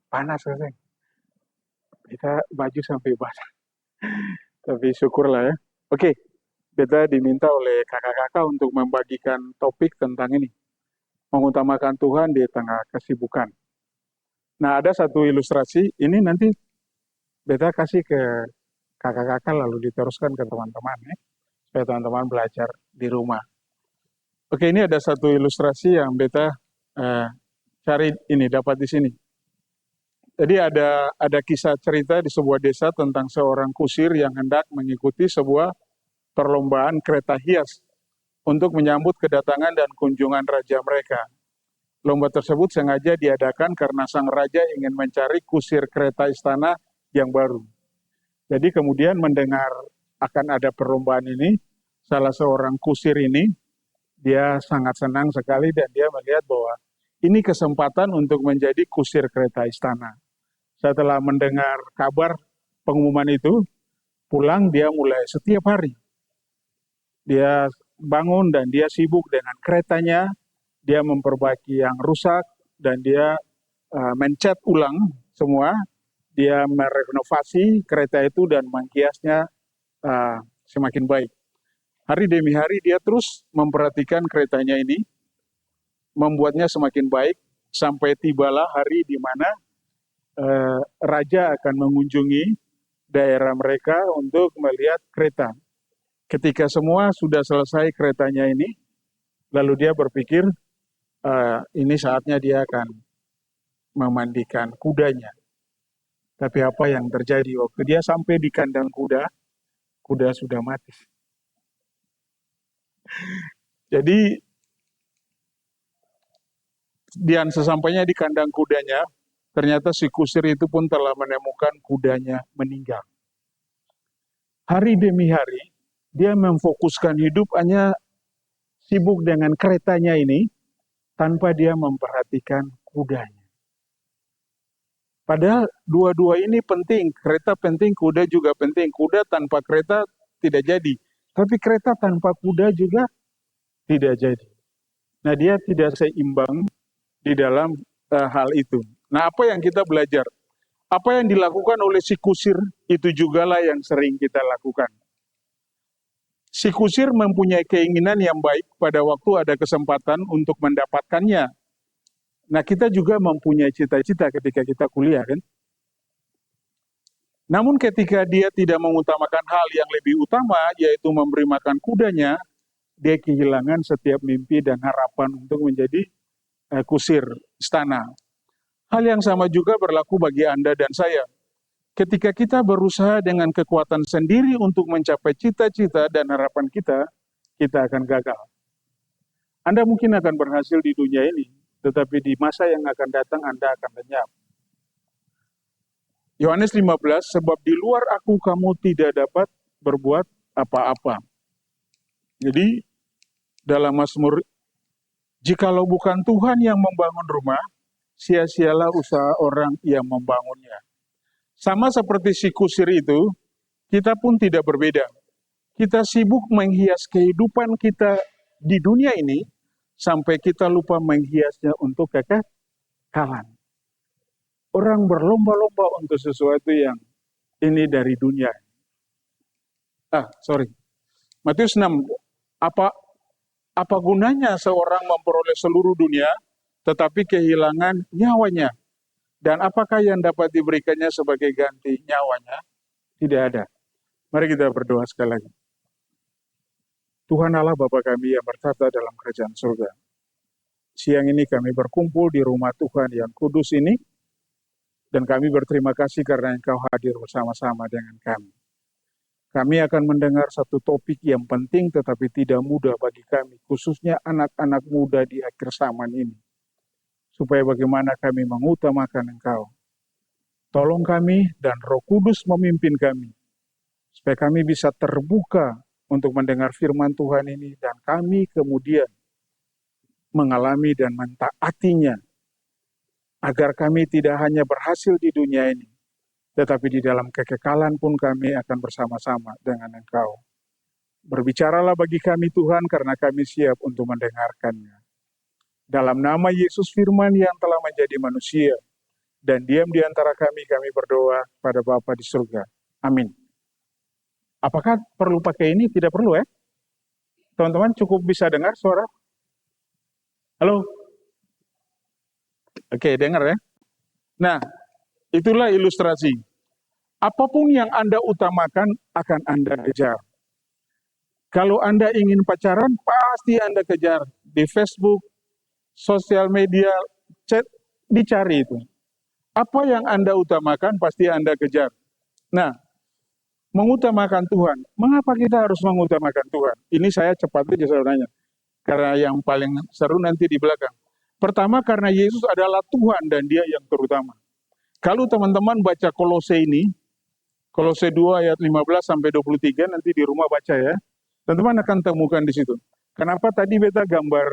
panas kan. Kita baju sampai basah. Tapi syukurlah ya. Oke, kita diminta oleh kakak-kakak untuk membagikan topik tentang ini. Mengutamakan Tuhan di tengah kesibukan. Nah, ada satu ilustrasi. Ini nanti beta kasih ke kakak-kakak lalu diteruskan ke teman-teman ya. Supaya teman-teman belajar di rumah. Oke, ini ada satu ilustrasi yang beta cari ini, dapat di sini. Jadi ada kisah cerita di sebuah desa tentang seorang kusir yang hendak mengikuti sebuah perlombaan kereta hias untuk menyambut kedatangan dan kunjungan raja mereka. Lomba tersebut sengaja diadakan karena sang raja ingin mencari kusir kereta istana yang baru. Jadi kemudian mendengar akan ada perlombaan ini, salah seorang kusir ini, dia sangat senang sekali dan dia melihat bahwa ini kesempatan untuk menjadi kusir kereta istana. Setelah mendengar kabar pengumuman itu, pulang dia mulai setiap hari. Dia bangun dan dia sibuk dengan keretanya, dia memperbaiki yang rusak, dan dia mencat ulang semua, dia merenovasi kereta itu dan menghiasnya semakin baik. Hari demi hari dia terus memperhatikan keretanya ini, membuatnya semakin baik, sampai tibalah hari di mana raja akan mengunjungi daerah mereka untuk melihat kereta. Ketika semua sudah selesai keretanya ini, lalu dia berpikir ini saatnya dia akan memandikan kudanya. Tapi apa yang terjadi waktu dia sampai di kandang kuda, kuda sudah mati. Jadi dan sesampainya di kandang kudanya, ternyata si kusir itu pun telah menemukan kudanya meninggal. Hari demi hari, dia memfokuskan hidup hanya sibuk dengan keretanya ini, tanpa dia memperhatikan kudanya. Padahal dua-dua ini penting, kereta penting, kuda juga penting. Kuda tanpa kereta tidak jadi, tapi kereta tanpa kuda juga tidak jadi. Nah, dia tidak seimbang di dalam hal itu. Nah, apa yang kita belajar? Apa yang dilakukan oleh si kusir itu jugalah yang sering kita lakukan. Si kusir mempunyai keinginan yang baik pada waktu ada kesempatan untuk mendapatkannya. Nah, kita juga mempunyai cita-cita ketika kita kuliah, kan? Namun ketika dia tidak mengutamakan hal yang lebih utama, yaitu memberi makan kudanya, dia kehilangan setiap mimpi dan harapan untuk menjadi kusir istana. Hal yang sama juga berlaku bagi Anda dan saya. Ketika kita berusaha dengan kekuatan sendiri untuk mencapai cita-cita dan harapan kita akan gagal. Anda mungkin akan berhasil di dunia ini, tetapi di masa yang akan datang Anda akan lenyap. Yohanes 15, sebab di luar aku kamu tidak dapat berbuat apa-apa. Jadi dalam Mazmur, jikalau bukan Tuhan yang membangun rumah, sia-sialah usaha orang yang membangunnya. Sama seperti si kusir itu, kita pun tidak berbeda. Kita sibuk menghias kehidupan kita di dunia ini, sampai kita lupa menghiasnya untuk kekekalan. Orang berlomba-lomba untuk sesuatu yang ini dari dunia. Matius 6, apa gunanya seorang memperoleh seluruh dunia, tetapi kehilangan nyawanya? Dan apakah yang dapat diberikannya sebagai ganti nyawanya? Tidak ada. Mari kita berdoa sekali lagi. Tuhan Allah Bapa kami yang bertata dalam kerajaan surga. Siang ini kami berkumpul di rumah Tuhan yang kudus ini, dan kami berterima kasih karena Engkau hadir bersama-sama dengan kami. Kami akan mendengar satu topik yang penting tetapi tidak mudah bagi kami, khususnya anak-anak muda di akhir zaman ini. Supaya bagaimana kami mengutamakan Engkau. Tolong kami dan Roh Kudus memimpin kami, supaya kami bisa terbuka untuk mendengar firman Tuhan ini, dan kami kemudian mengalami dan mentaatinya, agar kami tidak hanya berhasil di dunia ini, tetapi di dalam kekekalan pun kami akan bersama-sama dengan Engkau. Berbicaralah bagi kami Tuhan, karena kami siap untuk mendengarkannya. Dalam nama Yesus firman yang telah menjadi manusia, dan diam di antara kami berdoa pada Bapa di surga. Amin. Apakah perlu pakai ini? Tidak perlu ya? Teman-teman cukup bisa dengar suara? Halo? Oke, dengar ya? Nah, itulah ilustrasi. Apapun yang Anda utamakan akan Anda kejar. Kalau Anda ingin pacaran, pasti Anda kejar. Di Facebook, sosial media, chat, dicari itu. Apa yang Anda utamakan, pasti Anda kejar. Nah, mengutamakan Tuhan. Mengapa kita harus mengutamakan Tuhan? Ini saya cepat aja sebenarnya. Karena yang paling seru nanti di belakang. Pertama, karena Yesus adalah Tuhan dan Dia yang terutama. Kalau teman-teman baca Kolose ini, Kolose 2 ayat 15 sampai 23, nanti di rumah baca ya. Teman-teman akan temukan di situ. Kenapa tadi beta gambar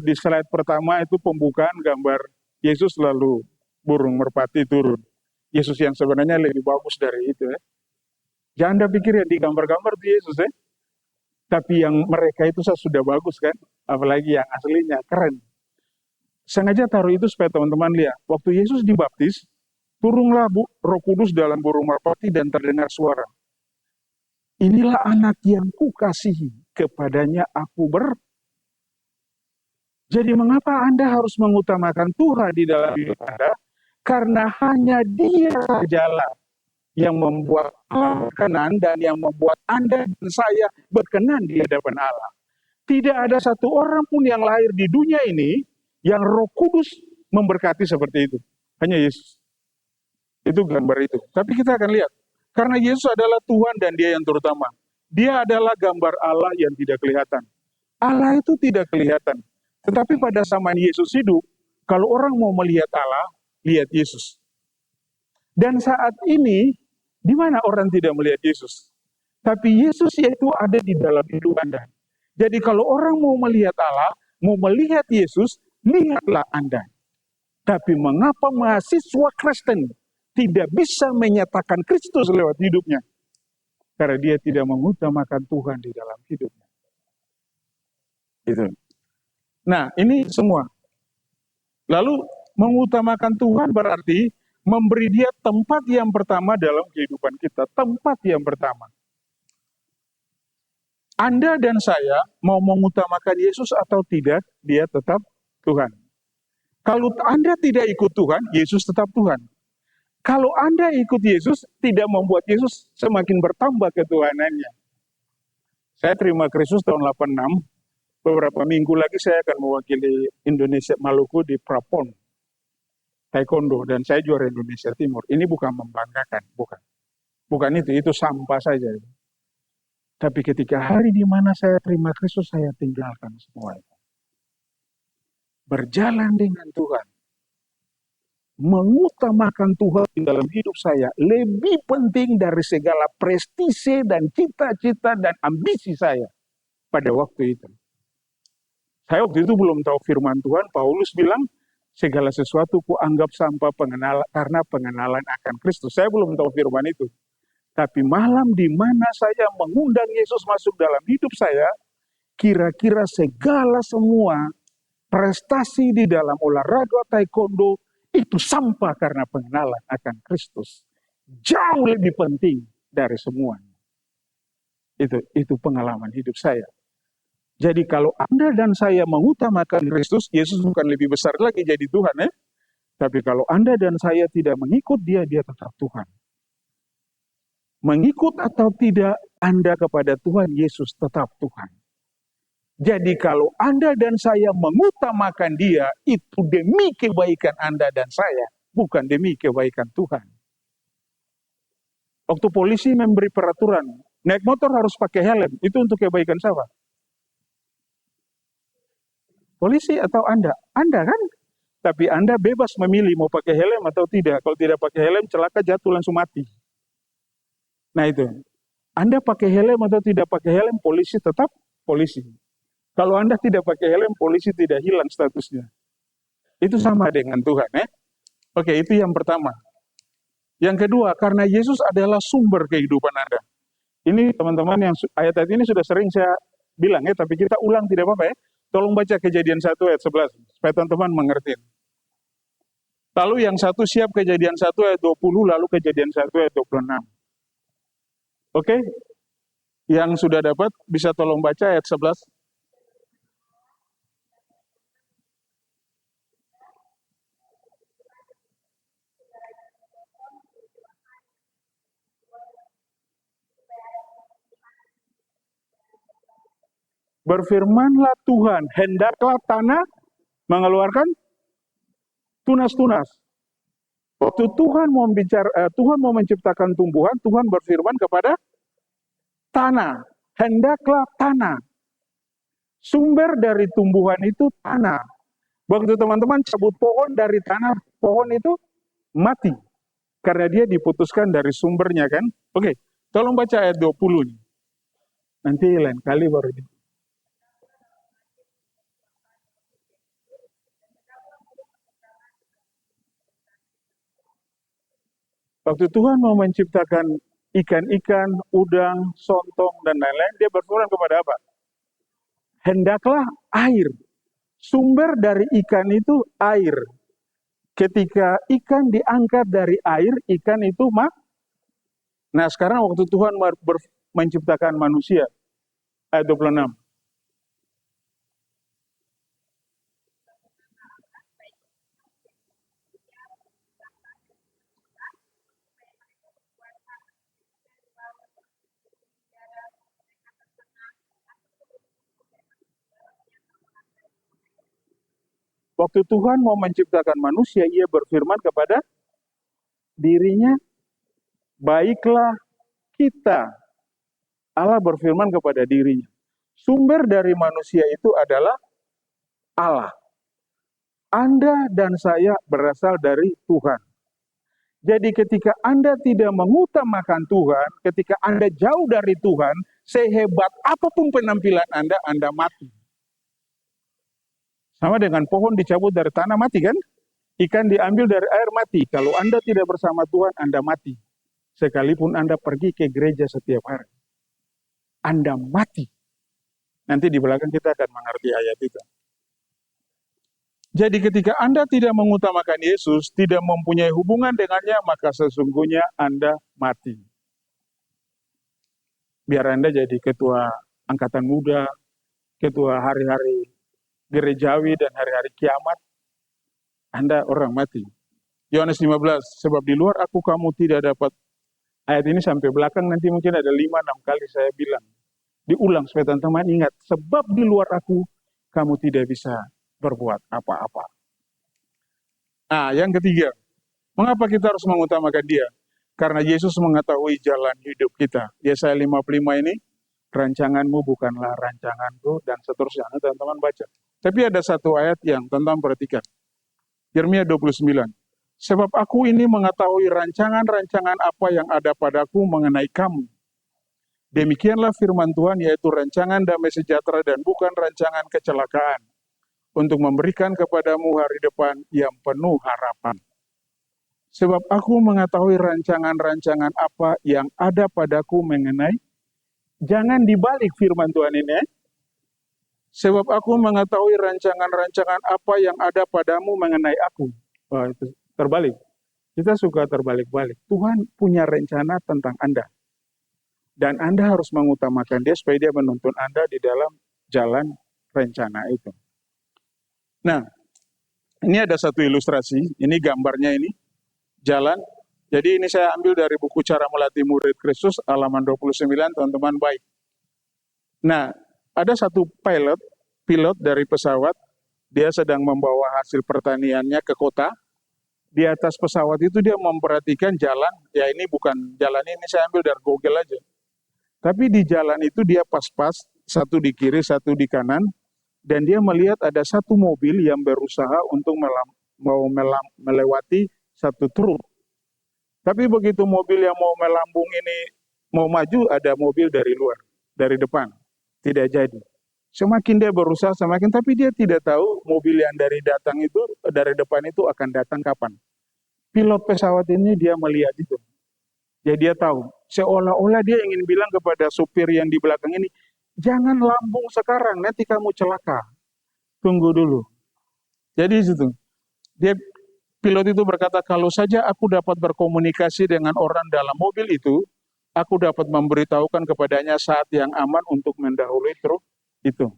di slide pertama itu pembukaan gambar Yesus lalu burung merpati turun. Yesus yang sebenarnya lebih bagus dari itu ya. Jangan Anda pikir ya di gambar-gambar itu Yesus ya. Tapi yang mereka itu sudah bagus kan. Apalagi yang aslinya keren. Sengaja taruh itu supaya teman-teman lihat. Waktu Yesus dibaptis, turunlah Roh Kudus dalam burung merpati dan terdengar suara. Inilah anak yang kukasihi, kepadanya aku Jadi mengapa Anda harus mengutamakan Tuhan di dalam hidup Anda? Karena hanya Dia sajalah yang membuat Allah berkenan dan yang membuat Anda dan saya berkenan di hadapan Allah. Tidak ada satu orang pun yang lahir di dunia ini yang Roh Kudus memberkati seperti itu. Hanya Yesus. Itu gambar itu. Tapi kita akan lihat. Karena Yesus adalah Tuhan dan Dia yang terutama. Dia adalah gambar Allah yang tidak kelihatan. Allah itu tidak kelihatan. Tetapi pada zaman Yesus hidup, kalau orang mau melihat Allah, lihat Yesus. Dan saat ini, di mana orang tidak melihat Yesus? Tapi Yesus yaitu ada di dalam hidup Anda. Jadi kalau orang mau melihat Allah, mau melihat Yesus, lihatlah Anda. Tapi mengapa mahasiswa Kristen tidak bisa menyatakan Kristus lewat hidupnya? Karena dia tidak mengutamakan Tuhan di dalam hidupnya. Itu. Nah, ini semua. Lalu mengutamakan Tuhan berarti memberi Dia tempat yang pertama dalam kehidupan kita. Tempat yang pertama. Anda dan saya mau mengutamakan Yesus atau tidak, Dia tetap Tuhan. Kalau Anda tidak ikut Tuhan, Yesus tetap Tuhan. Kalau Anda ikut Yesus, tidak membuat Yesus semakin bertambah ketuhanannya. Saya terima Kristus tahun 86, beberapa minggu lagi saya akan mewakili Indonesia Maluku di Prapon, Taekwondo, dan saya juara Indonesia Timur. Ini bukan membanggakan, bukan. Bukan itu sampah saja. Tapi ketika hari di mana saya terima Kristus, saya tinggalkan semua itu. Berjalan dengan Tuhan. Mengutamakan Tuhan di dalam hidup saya lebih penting dari segala prestise dan cita-cita dan ambisi saya pada waktu itu. Saya waktu itu belum tahu firman Tuhan. Paulus bilang, segala sesuatu ku anggap sampah karena pengenalan akan Kristus. Saya belum tahu firman itu. Tapi malam di mana saya mengundang Yesus masuk dalam hidup saya, kira-kira segala semua prestasi di dalam olahraga taekwondo itu sampah karena pengenalan akan Kristus. Jauh lebih penting dari semuanya. Itu pengalaman hidup saya. Jadi kalau Anda dan saya mengutamakan Kristus, Yesus bukan lebih besar lagi jadi Tuhan ya. Tapi kalau Anda dan saya tidak mengikut Dia, Dia tetap Tuhan. Mengikut atau tidak Anda kepada Tuhan, Yesus tetap Tuhan. Jadi kalau Anda dan saya mengutamakan Dia, itu demi kebaikan Anda dan saya, bukan demi kebaikan Tuhan. Waktu polisi memberi peraturan, naik motor harus pakai helm, itu untuk kebaikan siapa? Polisi atau Anda? Anda kan? Tapi Anda bebas memilih mau pakai helm atau tidak. Kalau tidak pakai helm, celaka jatuh langsung mati. Nah itu, Anda pakai helm atau tidak pakai helm, polisi tetap polisi. Kalau Anda tidak pakai helm, polisi tidak hilang statusnya. Itu sama dengan Tuhan ya. Oke, itu yang pertama. Yang kedua, karena Yesus adalah sumber kehidupan Anda. Ini teman-teman yang ayat-ayat ini sudah sering saya bilang ya, tapi kita ulang tidak apa-apa ya. Tolong baca Kejadian 1 ayat 11, supaya teman-teman mengerti. Lalu yang satu siap Kejadian 1 ayat 20, lalu Kejadian 1 ayat 26. Oke? Yang sudah dapat bisa tolong baca ayat 11. Berfirmanlah Tuhan, hendaklah tanah mengeluarkan tunas-tunas. Waktu Tuhan mau menciptakan tumbuhan, Tuhan berfirman kepada tanah, hendaklah tanah. Sumber dari tumbuhan itu tanah. Waktu teman-teman cabut pohon dari tanah, pohon itu mati. Karena dia diputuskan dari sumbernya kan. Oke, tolong baca ayat 20 nih. Nanti lain kali baru di. Waktu Tuhan mau menciptakan ikan-ikan, udang, sontong, dan lain-lain, dia berfirman kepada apa? Hendaklah air. Sumber dari ikan itu air. Ketika ikan diangkat dari air, ikan itu Nah sekarang waktu Tuhan menciptakan manusia, ayat 26. Waktu Tuhan mau menciptakan manusia, ia berfirman kepada dirinya, baiklah kita. Allah berfirman kepada dirinya. Sumber dari manusia itu adalah Allah. Anda dan saya berasal dari Tuhan. Jadi ketika Anda tidak mengutamakan Tuhan, ketika Anda jauh dari Tuhan, sehebat apapun penampilan Anda mati. Sama dengan pohon dicabut dari tanah mati kan? Ikan diambil dari air mati. Kalau Anda tidak bersama Tuhan, Anda mati. Sekalipun Anda pergi ke gereja setiap hari. Anda mati. Nanti di belakang kita akan mengerti ayat itu. Jadi ketika Anda tidak mengutamakan Yesus, tidak mempunyai hubungan dengannya, maka sesungguhnya Anda mati. Biar Anda jadi ketua angkatan muda, ketua hari-hari gerejawi dan hari-hari kiamat, Anda orang mati. Yohanes 15, sebab di luar aku kamu tidak dapat. Ayat ini sampai belakang nanti mungkin ada 5-6 kali saya bilang. Diulang supaya teman-teman ingat, sebab di luar aku kamu tidak bisa berbuat apa-apa. Nah, yang ketiga, mengapa kita harus mengutamakan dia? Karena Yesus mengetahui jalan hidup kita. Yesaya 55 ini, rancanganmu bukanlah rancanganku, dan seterusnya. Nah, teman-teman baca. Tapi ada satu ayat yang teman-teman perhatikan. Yeremia 29. Sebab aku ini mengetahui rancangan-rancangan apa yang ada padaku mengenai kamu. Demikianlah firman Tuhan, yaitu rancangan damai sejahtera dan bukan rancangan kecelakaan, untuk memberikan kepadamu hari depan yang penuh harapan. Sebab aku mengetahui rancangan-rancangan apa yang ada padaku mengenai, jangan dibalik firman Tuhan ini. Sebab aku mengetahui rancangan-rancangan apa yang ada padamu mengenai aku. Wah, itu terbalik. Kita suka terbalik-balik. Tuhan punya rencana tentang Anda. Dan Anda harus mengutamakan dia supaya dia menuntun Anda di dalam jalan rencana itu. Nah, ini ada satu ilustrasi. Ini gambarnya ini. Jalan. Jadi ini saya ambil dari buku Cara Melatih Murid Kristus, halaman 29, teman-teman baik. Nah, ada satu pilot dari pesawat. Dia sedang membawa hasil pertaniannya ke kota. Di atas pesawat itu dia memperhatikan jalan, ya ini bukan jalan ini, saya ambil dari Google aja. Tapi di jalan itu dia pas-pas, satu di kiri, satu di kanan, dan dia melihat ada satu mobil yang berusaha untuk melewati satu truk. Tapi begitu mobil yang mau melambung ini mau maju, ada mobil dari luar, dari depan, tidak jadi. Semakin dia berusaha, semakin, tapi dia tidak tahu mobil yang dari depan itu akan datang kapan. Pilot pesawat ini dia melihat itu. Jadi dia tahu, seolah-olah dia ingin bilang kepada supir yang di belakang ini, jangan lambung sekarang, nanti kamu celaka. Tunggu dulu. Jadi itu, dia Pilot itu berkata, kalau saja aku dapat berkomunikasi dengan orang dalam mobil itu, aku dapat memberitahukan kepadanya saat yang aman untuk mendahului truk itu.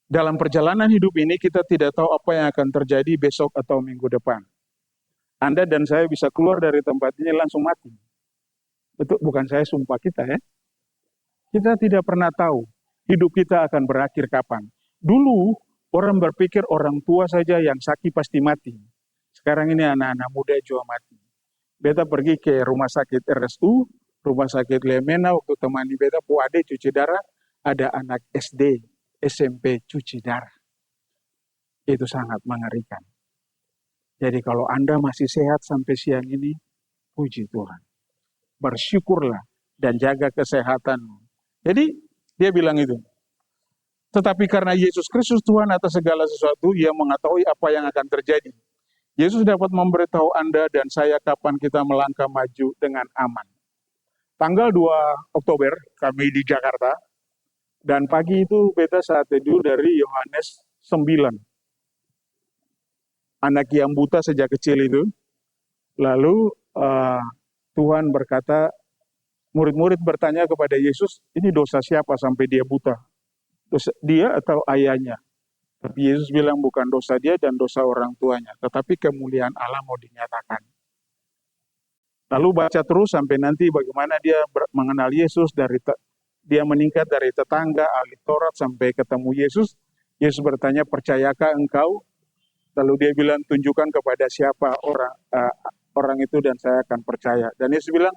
Dalam perjalanan hidup ini kita tidak tahu apa yang akan terjadi besok atau minggu depan. Anda dan saya bisa keluar dari tempat ini langsung mati. Betul, bukan saya sumpah kita ya. Kita tidak pernah tahu hidup kita akan berakhir kapan. Dulu orang berpikir orang tua saja yang sakit pasti mati. Sekarang ini anak-anak muda juga mati. Beta pergi ke rumah sakit RSU, rumah sakit Lemena, waktu temani beta ade cuci darah, ada anak SD, SMP cuci darah. Itu sangat mengerikan. Jadi kalau Anda masih sehat sampai siang ini, puji Tuhan. Bersyukurlah dan jaga kesehatanmu. Jadi dia bilang itu. Tetapi karena Yesus Kristus Tuhan atas segala sesuatu, Ia mengetahui apa yang akan terjadi. Yesus dapat memberitahu Anda dan saya kapan kita melangkah maju dengan aman. Tanggal 2 Oktober kami di Jakarta, dan pagi itu beta saat teduh dari Yohanes 9. Anak yang buta sejak kecil itu. Lalu Tuhan berkata, murid-murid bertanya kepada Yesus, ini dosa siapa sampai dia buta? Dosa dia atau ayahnya? Tapi Yesus bilang bukan dosa dia dan dosa orang tuanya, tetapi kemuliaan Allah mau dinyatakan. Lalu baca terus sampai nanti bagaimana dia mengenal Yesus, dia meningkat dari tetangga, ahli Taurat sampai ketemu Yesus. Yesus bertanya, percayakah engkau? Lalu dia bilang, tunjukkan kepada siapa orang itu dan saya akan percaya. Dan Yesus bilang,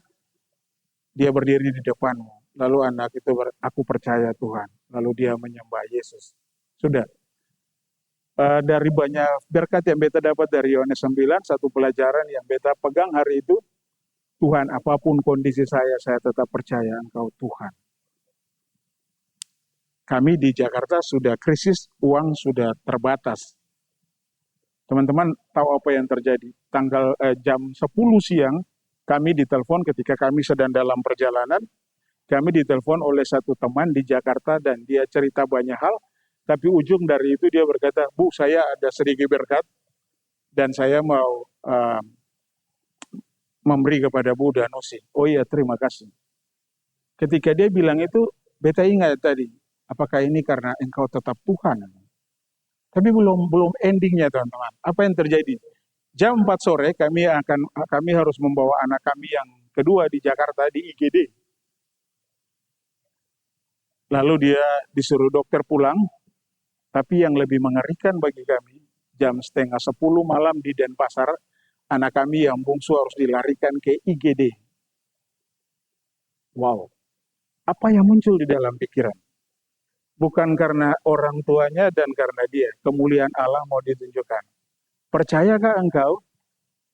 dia berdiri di depanmu. Lalu anak itu aku percaya Tuhan. Lalu dia menyembah Yesus. Sudah. Dari banyak berkat yang beta dapat dari Yohanes 9, satu pelajaran yang beta pegang hari itu, Tuhan, apapun kondisi saya tetap percaya Engkau Tuhan. Kami di Jakarta sudah krisis, uang sudah terbatas. Teman-teman tahu apa yang terjadi? Jam 10 siang, kami ditelepon ketika kami sedang dalam perjalanan. Kami ditelepon oleh satu teman di Jakarta dan dia cerita banyak hal. Tapi ujung dari itu dia berkata, Bu, saya ada sedikit berkat dan saya mau memberi kepada Bu Danusi. Oh iya, terima kasih. Ketika dia bilang itu, beta ingat tadi, apakah ini karena engkau tetap Tuhan? Tapi belum endingnya teman-teman. Apa yang terjadi? Jam 4 sore kami harus membawa anak kami yang kedua di Jakarta di IGD. Lalu dia disuruh dokter pulang. Tapi yang lebih mengerikan bagi kami, jam 9:30 malam di Denpasar, anak kami yang bungsu harus dilarikan ke IGD. Wow, apa yang muncul di dalam pikiran? Bukan karena orang tuanya dan karena dia, kemuliaan Allah mau ditunjukkan. Percayakah engkau?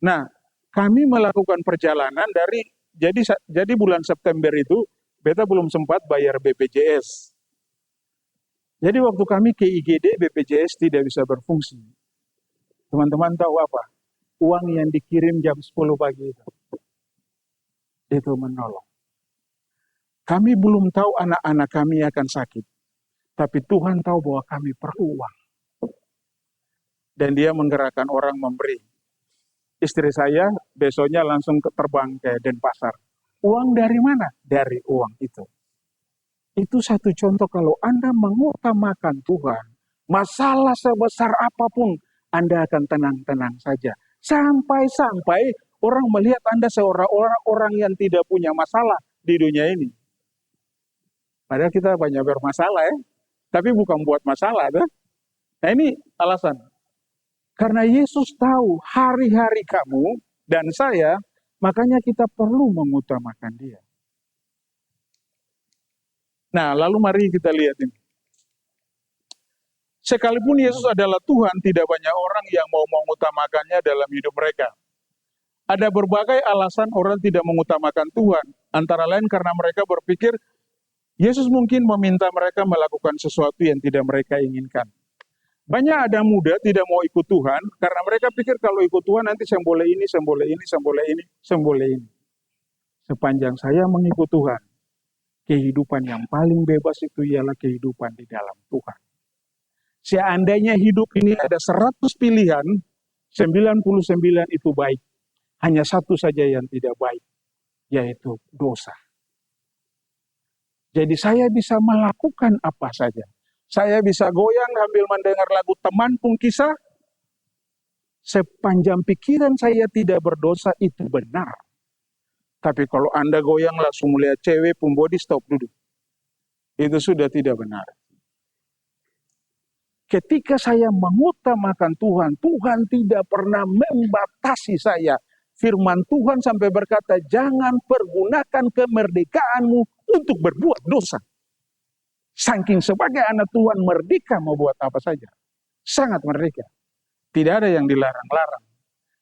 Nah, kami melakukan perjalanan jadi bulan September itu, beta belum sempat bayar BPJS. Jadi waktu kami ke IGD, BPJS tidak bisa berfungsi. Teman-teman tahu apa? Uang yang dikirim jam 10 pagi itu menolong. Kami belum tahu anak-anak kami akan sakit. Tapi Tuhan tahu bahwa kami perlu uang. Dan dia menggerakkan orang memberi. Istri saya besoknya langsung terbang ke Denpasar. Uang dari mana? Dari uang itu. Itu satu contoh kalau Anda mengutamakan Tuhan, masalah sebesar apapun, Anda akan tenang-tenang saja. Sampai-sampai orang melihat Anda seorang orang yang tidak punya masalah di dunia ini. Padahal kita banyak bermasalah ya, tapi bukan buat masalah. Nah ini alasan. Karena Yesus tahu hari-hari kamu dan saya, makanya kita perlu mengutamakan Dia. Nah, lalu mari kita lihat ini. Sekalipun Yesus adalah Tuhan, tidak banyak orang yang mau mengutamakannya dalam hidup mereka. Ada berbagai alasan orang tidak mengutamakan Tuhan. Antara lain karena mereka berpikir, Yesus mungkin meminta mereka melakukan sesuatu yang tidak mereka inginkan. Banyak ada muda tidak mau ikut Tuhan, karena mereka pikir kalau ikut Tuhan nanti saya boleh ini, saya boleh ini, saya boleh ini, saya boleh ini. Sepanjang saya mengikut Tuhan, kehidupan yang paling bebas itu ialah kehidupan di dalam Tuhan. Seandainya hidup ini ada 100 pilihan, 99 itu baik. Hanya satu saja yang tidak baik, yaitu dosa. Jadi saya bisa melakukan apa saja. Saya bisa goyang sambil mendengar lagu teman pun kisah. Sepanjang pikiran saya tidak berdosa, itu benar. Tapi kalau Anda goyang langsung melihat cewek pun body stop duduk. Itu sudah tidak benar. Ketika saya mengutamakan Tuhan, Tuhan tidak pernah membatasi saya. Firman Tuhan sampai berkata, jangan pergunakan kemerdekaanmu untuk berbuat dosa. Saking sebagai anak Tuhan merdeka mau buat apa saja. Sangat merdeka. Tidak ada yang dilarang-larang.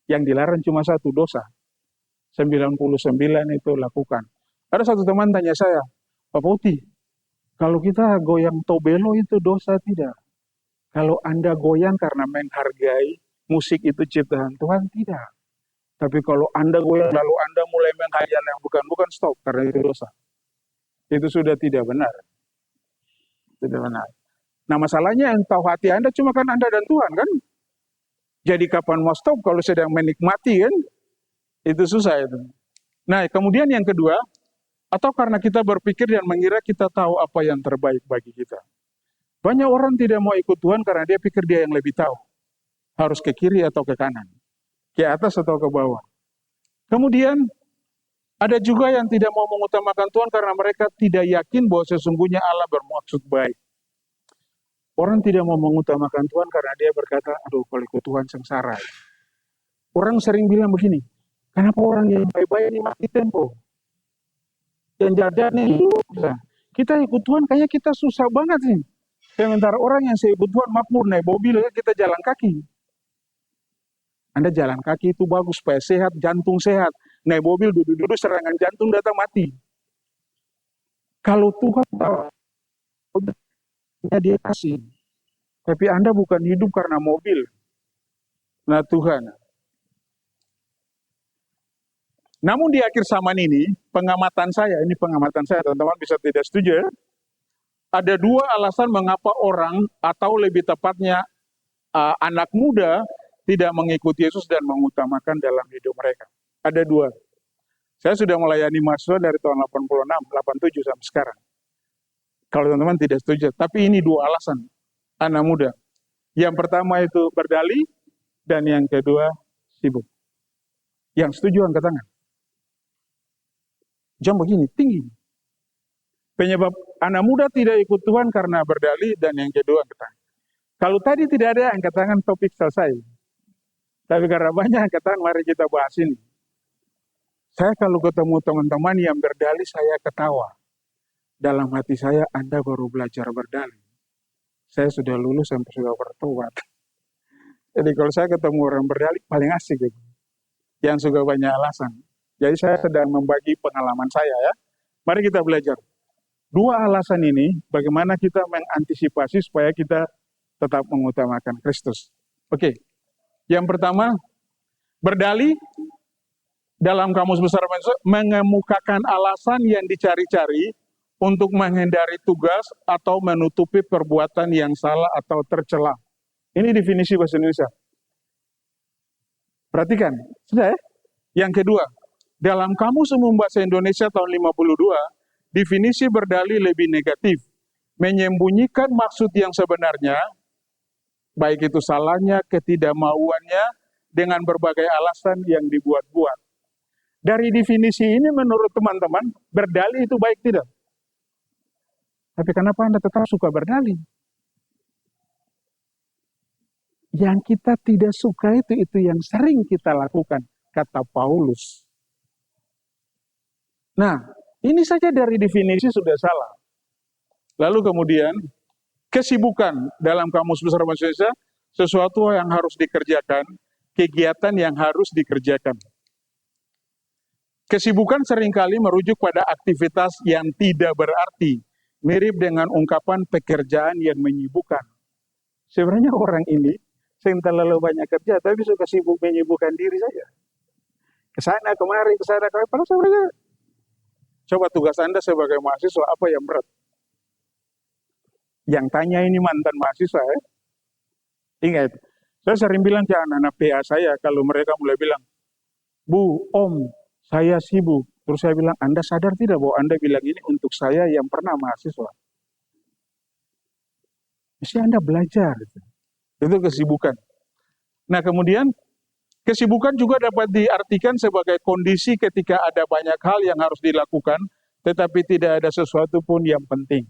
Yang dilarang cuma satu, dosa. 99 itu lakukan. Ada satu teman tanya saya, Pak Putih, kalau kita goyang tobelo itu dosa tidak? Kalau Anda goyang karena menghargai musik itu ciptaan Tuhan, tidak. Tapi kalau Anda goyang lalu Anda mulai menghayal yang bukan stop, karena itu dosa. Itu sudah tidak benar. Tidak benar. Nah masalahnya yang tahu hati Anda cuma kan Anda dan Tuhan kan? Jadi kapan mau stop kalau sedang menikmati kan? Itu susah itu. Nah kemudian yang kedua, atau karena kita berpikir dan mengira kita tahu apa yang terbaik bagi kita. Banyak orang tidak mau ikut Tuhan karena dia pikir dia yang lebih tahu. Harus ke kiri atau ke kanan. Ke atas atau ke bawah. Kemudian ada juga yang tidak mau mengutamakan Tuhan karena mereka tidak yakin bahwa sesungguhnya Allah bermaksud baik. Orang tidak mau mengutamakan Tuhan karena dia berkata, aduh kalau ikut Tuhan sengsara. Orang sering bilang begini, kenapa orang yang baik-baik ini mati tempo? Yang jajan ini, kita ikut Tuhan kayaknya kita susah banget sih. Sementara orang yang saya ikut Tuhan makmur naik mobil, kita jalan kaki. Anda jalan kaki itu bagus supaya sehat, jantung sehat. Naik mobil duduk-duduk serangan jantung datang mati. Kalau Tuhan tahu, dia kasih. Tapi Anda bukan hidup karena mobil. Nah Tuhan. Namun di akhir zaman ini, pengamatan saya teman-teman bisa tidak setuju ya. Ada dua alasan mengapa orang, atau lebih tepatnya anak muda, tidak mengikuti Yesus dan mengutamakan dalam hidup mereka. Ada dua. Saya sudah melayani mahasiswa dari tahun 86, 87 sampai sekarang. Kalau teman-teman tidak setuju, tapi ini dua alasan anak muda. Yang pertama itu berdalih, dan yang kedua sibuk. Yang setuju angkat tangan. Jam begini, tinggi. Penyebab anak muda tidak ikut Tuhan karena berdalih, dan yang kedua angkat tangan. Kalau tadi tidak ada angkat tangan, topik selesai. Tapi karena banyak angkat tangan, mari kita bahas ini. Saya kalau ketemu teman-teman yang berdalih, saya ketawa. Dalam hati saya, Anda baru belajar berdalih. Saya sudah lulus sampai sudah bertobat. Jadi kalau saya ketemu orang berdalih, paling asik gitu. Yang suka banyak alasan. Jadi saya sedang membagi pengalaman saya ya. Mari kita belajar. Dua alasan ini, bagaimana kita mengantisipasi supaya kita tetap mengutamakan Kristus. Oke. Yang pertama, berdalih dalam Kamus Besar Bahasa Indonesia mengemukakan alasan yang dicari-cari untuk menghindari tugas atau menutupi perbuatan yang salah atau tercela. Ini definisi bahasa Indonesia. Perhatikan, sudah ya? Yang kedua, dalam Kamus Umum Bahasa Indonesia tahun 52, definisi berdalih lebih negatif. Menyembunyikan maksud yang sebenarnya, baik itu salahnya, ketidakmauannya, dengan berbagai alasan yang dibuat-buat. Dari definisi ini menurut teman-teman, berdalih itu baik tidak? Tapi kenapa Anda tetap suka berdalih? Yang kita tidak suka itu yang sering kita lakukan, kata Paulus. Nah, ini saja dari definisi sudah salah. Lalu kemudian, kesibukan dalam Kamus Besar Bahasa Indonesia, sesuatu yang harus dikerjakan, kegiatan yang harus dikerjakan. Kesibukan seringkali merujuk pada aktivitas yang tidak berarti, mirip dengan ungkapan pekerjaan yang menyibukkan. Sebenarnya orang ini, yang terlalu banyak kerja, tapi suka sibuk menyibukkan diri saja. Kesana kemari, padahal sebenarnya. Coba tugas Anda sebagai mahasiswa, apa yang berat? Yang tanya ini mantan mahasiswa ya. Ingat, Saya sering bilang ke anak-anak PA saya, kalau mereka mulai bilang, Bu, Om, saya sibuk. Terus saya bilang, Anda sadar tidak bahwa Anda bilang ini untuk saya yang pernah mahasiswa? Mesti Anda belajar. Itu kesibukan. Nah kemudian, kesibukan juga dapat diartikan sebagai kondisi ketika ada banyak hal yang harus dilakukan, tetapi tidak ada sesuatu pun yang penting.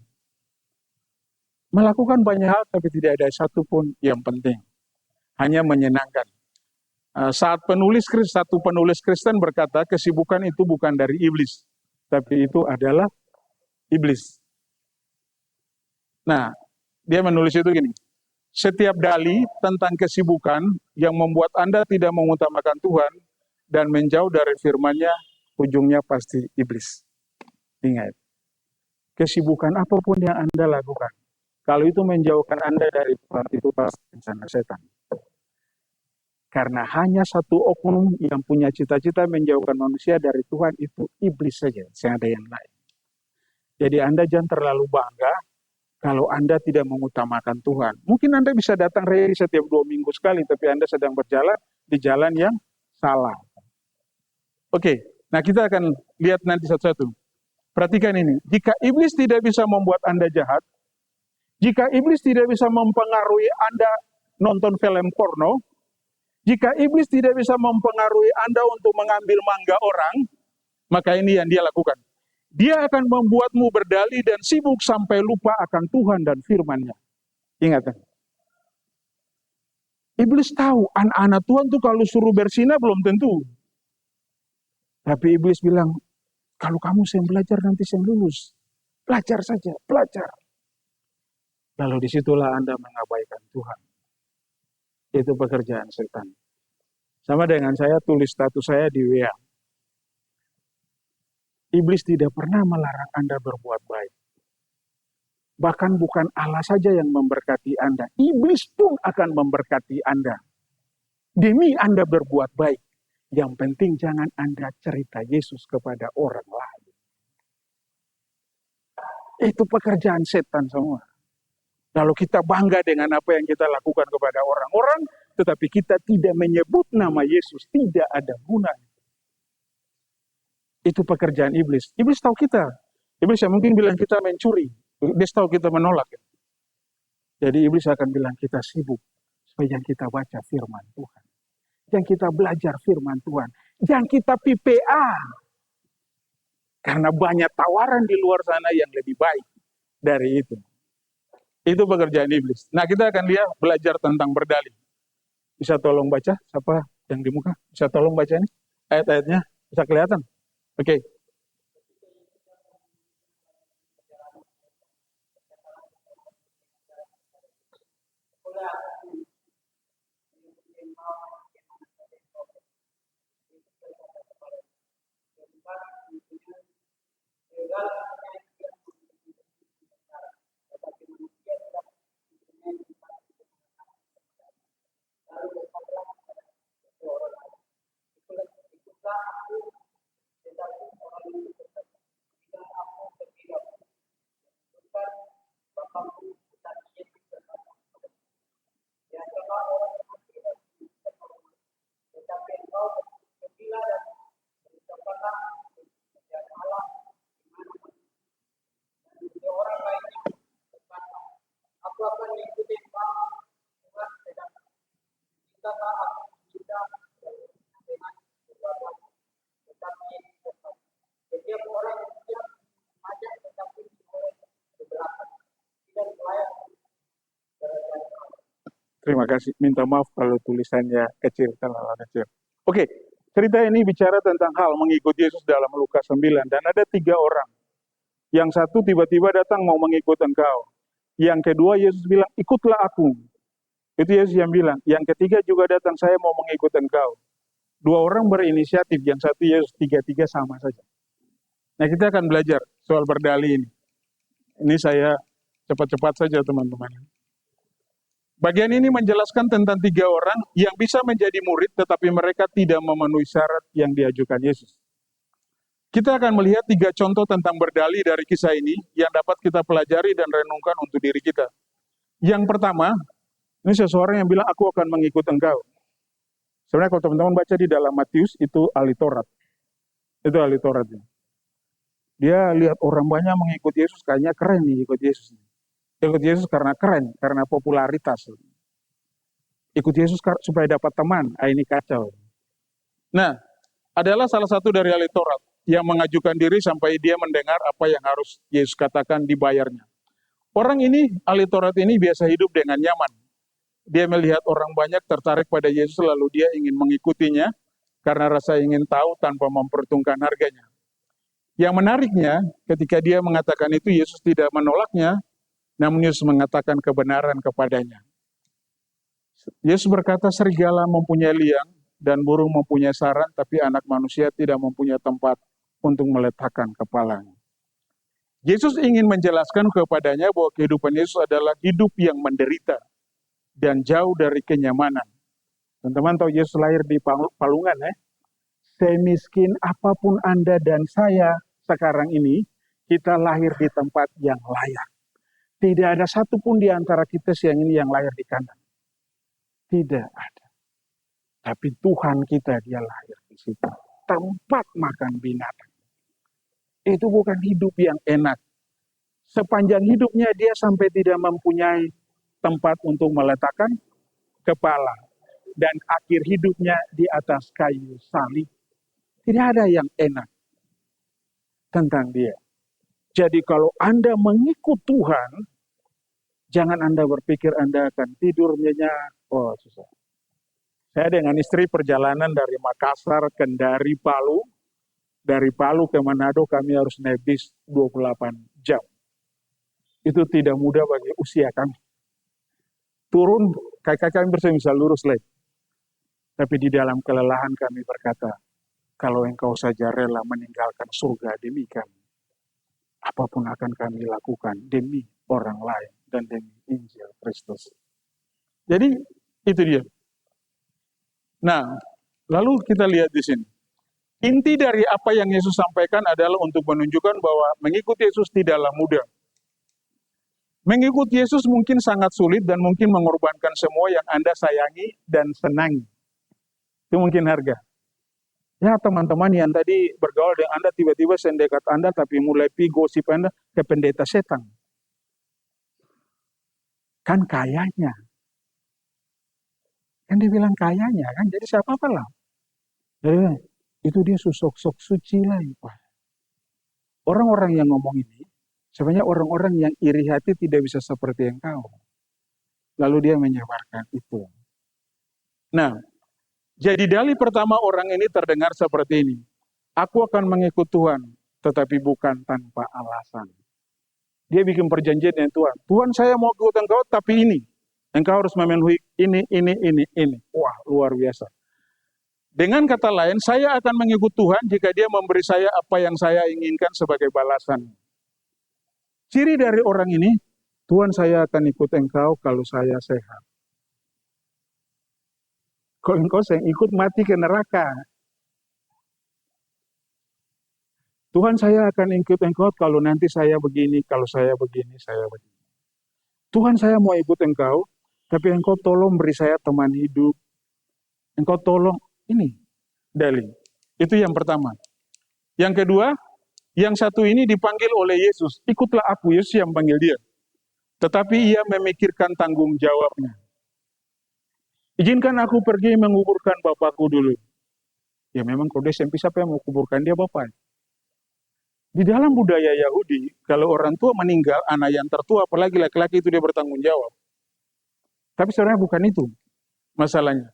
Melakukan banyak hal, tapi tidak ada satu pun yang penting. Hanya menyenangkan. Satu penulis Kristen berkata, kesibukan itu bukan dari iblis, tapi itu adalah iblis. Nah, dia menulis itu gini, setiap dalih tentang kesibukan yang membuat Anda tidak mengutamakan Tuhan dan menjauh dari firman-Nya, ujungnya pasti iblis. Ingat, kesibukan apapun yang Anda lakukan, kalau itu menjauhkan Anda dari Tuhan, itu pasti rencana setan. Karena hanya satu oknum yang punya cita-cita menjauhkan manusia dari Tuhan, itu iblis saja, tidak ada yang lain. Jadi Anda jangan terlalu bangga kalau Anda tidak mengutamakan Tuhan. Mungkin Anda bisa datang rally setiap 2 minggu sekali, tapi Anda sedang berjalan di jalan yang salah. Oke, nah kita akan lihat nanti satu-satu. Perhatikan ini, jika iblis tidak bisa membuat Anda jahat, jika iblis tidak bisa mempengaruhi Anda nonton film porno, jika iblis tidak bisa mempengaruhi Anda untuk mengambil mangga orang, maka ini yang dia lakukan. Dia akan membuatmu berdalih dan sibuk sampai lupa akan Tuhan dan firman-Nya. Ingat, iblis tahu anak-anak Tuhan tuh kalau suruh bersinah belum tentu. Tapi iblis bilang, kalau kamu yang belajar nanti yang lulus. Belajar saja, belajar. Lalu disitulah Anda mengabaikan Tuhan. Itu pekerjaan setan. Sama dengan saya tulis status saya di WA. Iblis tidak pernah melarang Anda berbuat baik. Bahkan bukan Allah saja yang memberkati Anda. Iblis pun akan memberkati Anda. Demi Anda berbuat baik. Yang penting jangan Anda cerita Yesus kepada orang lain. Itu pekerjaan setan semua. Lalu kita bangga dengan apa yang kita lakukan kepada orang-orang, tetapi kita tidak menyebut nama Yesus, tidak ada gunanya. Itu pekerjaan iblis. Iblis tahu kita. Iblis yang mungkin bilang kita mencuri. Dia tahu kita menolak. Jadi iblis akan bilang kita sibuk. Supaya yang kita baca firman Tuhan. Yang kita belajar firman Tuhan. Yang kita PPA. Karena banyak tawaran di luar sana yang lebih baik dari itu. Itu pekerjaan iblis. Nah kita akan lihat belajar tentang berdalih. Bisa tolong baca? Siapa yang di muka? Bisa tolong baca ini? Ayat-ayatnya bisa kelihatan? Oke. Terima kasih. Minta maaf kalau tulisannya kecil, terlalu kecil. Oke, cerita ini bicara tentang hal mengikut Yesus dalam Lukas 9. Dan ada 3 orang. Yang satu tiba-tiba datang mau mengikut engkau. Yang kedua Yesus bilang, ikutlah aku. Itu Yesus yang bilang. Yang ketiga juga datang, saya mau mengikut engkau. 2 orang berinisiatif, yang satu Yesus, 3-3 sama saja. Nah kita akan belajar soal berdalih ini. Ini saya cepat-cepat saja teman-teman. Bagian ini menjelaskan tentang 3 orang yang bisa menjadi murid tetapi mereka tidak memenuhi syarat yang diajukan Yesus. Kita akan melihat 3 contoh tentang berdalih dari kisah ini yang dapat kita pelajari dan renungkan untuk diri kita. Yang pertama, Ini seseorang yang bilang, aku akan mengikut engkau. Sebenarnya kalau teman-teman baca di dalam Matius, itu ahli Taurat. Itu ahli Taurat. Dia lihat orang banyak mengikut Yesus, kayaknya keren nih ikut Yesus. Ikut Yesus karena keren, karena popularitas. Ikut Yesus supaya dapat teman, ini kacau. Nah, adalah salah satu dari ahli Taurat yang mengajukan diri sampai dia mendengar apa yang harus Yesus katakan dibayarnya. Orang ini, ahli Taurat ini biasa hidup dengan nyaman. Dia melihat orang banyak tertarik pada Yesus, lalu dia ingin mengikutinya karena rasa ingin tahu tanpa memperhitungkan harganya. Yang menariknya, ketika dia mengatakan itu, Yesus tidak menolaknya, namun Yesus mengatakan kebenaran kepadanya. Yesus berkata, serigala mempunyai liang dan burung mempunyai sarang, tapi anak manusia tidak mempunyai tempat untuk meletakkan kepalanya. Yesus ingin menjelaskan kepadanya bahwa kehidupan Yesus adalah hidup yang menderita dan jauh dari kenyamanan. Teman-teman tahu Yesus lahir di palungan, semiskin apapun Anda dan saya sekarang ini, kita lahir di tempat yang layak. Tidak ada satupun di antara kita siang ini yang lahir di kandang. Tidak ada. Tapi Tuhan kita, dia lahir di situ. Tempat makan binatang. Itu bukan hidup yang enak. Sepanjang hidupnya dia sampai tidak mempunyai tempat untuk meletakkan kepala. Dan akhir hidupnya di atas kayu salib. Tidak ada yang enak tentang dia. Jadi kalau Anda mengikut Tuhan, jangan Anda berpikir Anda akan tidur nyenyak. Oh, susah. Saya dengan istri perjalanan dari Makassar, Kendari, Palu. Dari Palu ke Manado kami harus naik bis 28 jam. Itu tidak mudah bagi usia kami. Turun, kaki kami bisa lurus lagi. Tapi di dalam kelelahan kami berkata, kalau engkau saja rela meninggalkan surga demi kami, apapun akan kami lakukan demi orang lain dan demi Injil Kristus. Jadi itu dia. Nah, lalu kita lihat di sini. Inti dari apa yang Yesus sampaikan adalah untuk menunjukkan bahwa mengikuti Yesus tidaklah mudah. Mengikuti Yesus mungkin sangat sulit dan mungkin mengorbankan semua yang Anda sayangi dan senangi. Itu mungkin harga. Ya teman-teman yang tadi bergaul dengan Anda, tiba-tiba sendekat Anda, tapi mulai gosip Anda ke pendeta setan. Kan kayanya. Kan dia bilang kayanya kan, jadi siapa lah. Jadi itu dia sok suci lah. Orang-orang yang ngomong ini, sebenarnya orang-orang yang iri hati tidak bisa seperti engkau. Lalu dia menyebarkan itu. Nah, jadi dalih pertama orang ini terdengar seperti ini. Aku akan mengikut Tuhan, tetapi bukan tanpa alasan. Dia bikin perjanjian dengan Tuhan. Tuhan, saya mau ikut engkau, tapi ini. Engkau harus memenuhi ini. Wah, luar biasa. Dengan kata lain, saya akan mengikut Tuhan jika dia memberi saya apa yang saya inginkan sebagai balasan. Ciri dari orang ini, Tuhan saya akan ikut engkau kalau saya sehat. Kalau engkau saya ikut mati ke neraka. Tuhan saya akan ikut engkau kalau nanti saya begini, kalau saya begini, saya begini. Tuhan saya mau ikut engkau, tapi engkau tolong beri saya teman hidup. Engkau tolong, ini dalih. Itu yang pertama. Yang kedua, yang satu ini dipanggil oleh Yesus. Ikutlah aku, Yesus yang panggil dia. Tetapi ia memikirkan tanggung jawabnya. Izinkan aku pergi menguburkan bapakku dulu. Ya memang kalau dia sampai siapa yang mau kuburkan dia bapak. Di dalam budaya Yahudi, kalau orang tua meninggal, anak yang tertua, apalagi laki-laki itu dia bertanggung jawab. Tapi sebenarnya bukan itu masalahnya.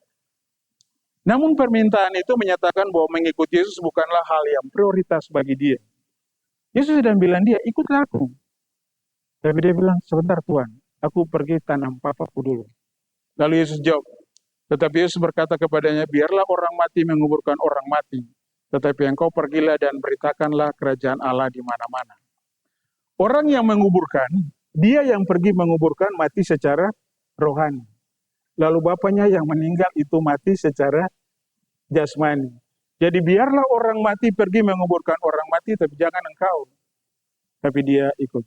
Namun permintaan itu menyatakan bahwa mengikuti Yesus bukanlah hal yang prioritas bagi dia. Yesus sedang bilang dia, ikutlah aku. Tapi dia bilang, sebentar Tuhan, aku pergi tanam papaku dulu. Lalu Yesus jawab, tetapi Yesus berkata kepadanya, biarlah orang mati menguburkan orang mati. Tetapi engkau pergilah dan beritakanlah kerajaan Allah di mana-mana. Orang yang menguburkan, dia yang pergi menguburkan mati secara rohani. Lalu bapaknya yang meninggal itu mati secara jasmani. Jadi biarlah orang mati pergi menguburkan orang mati, tapi jangan engkau. Tapi dia ikut.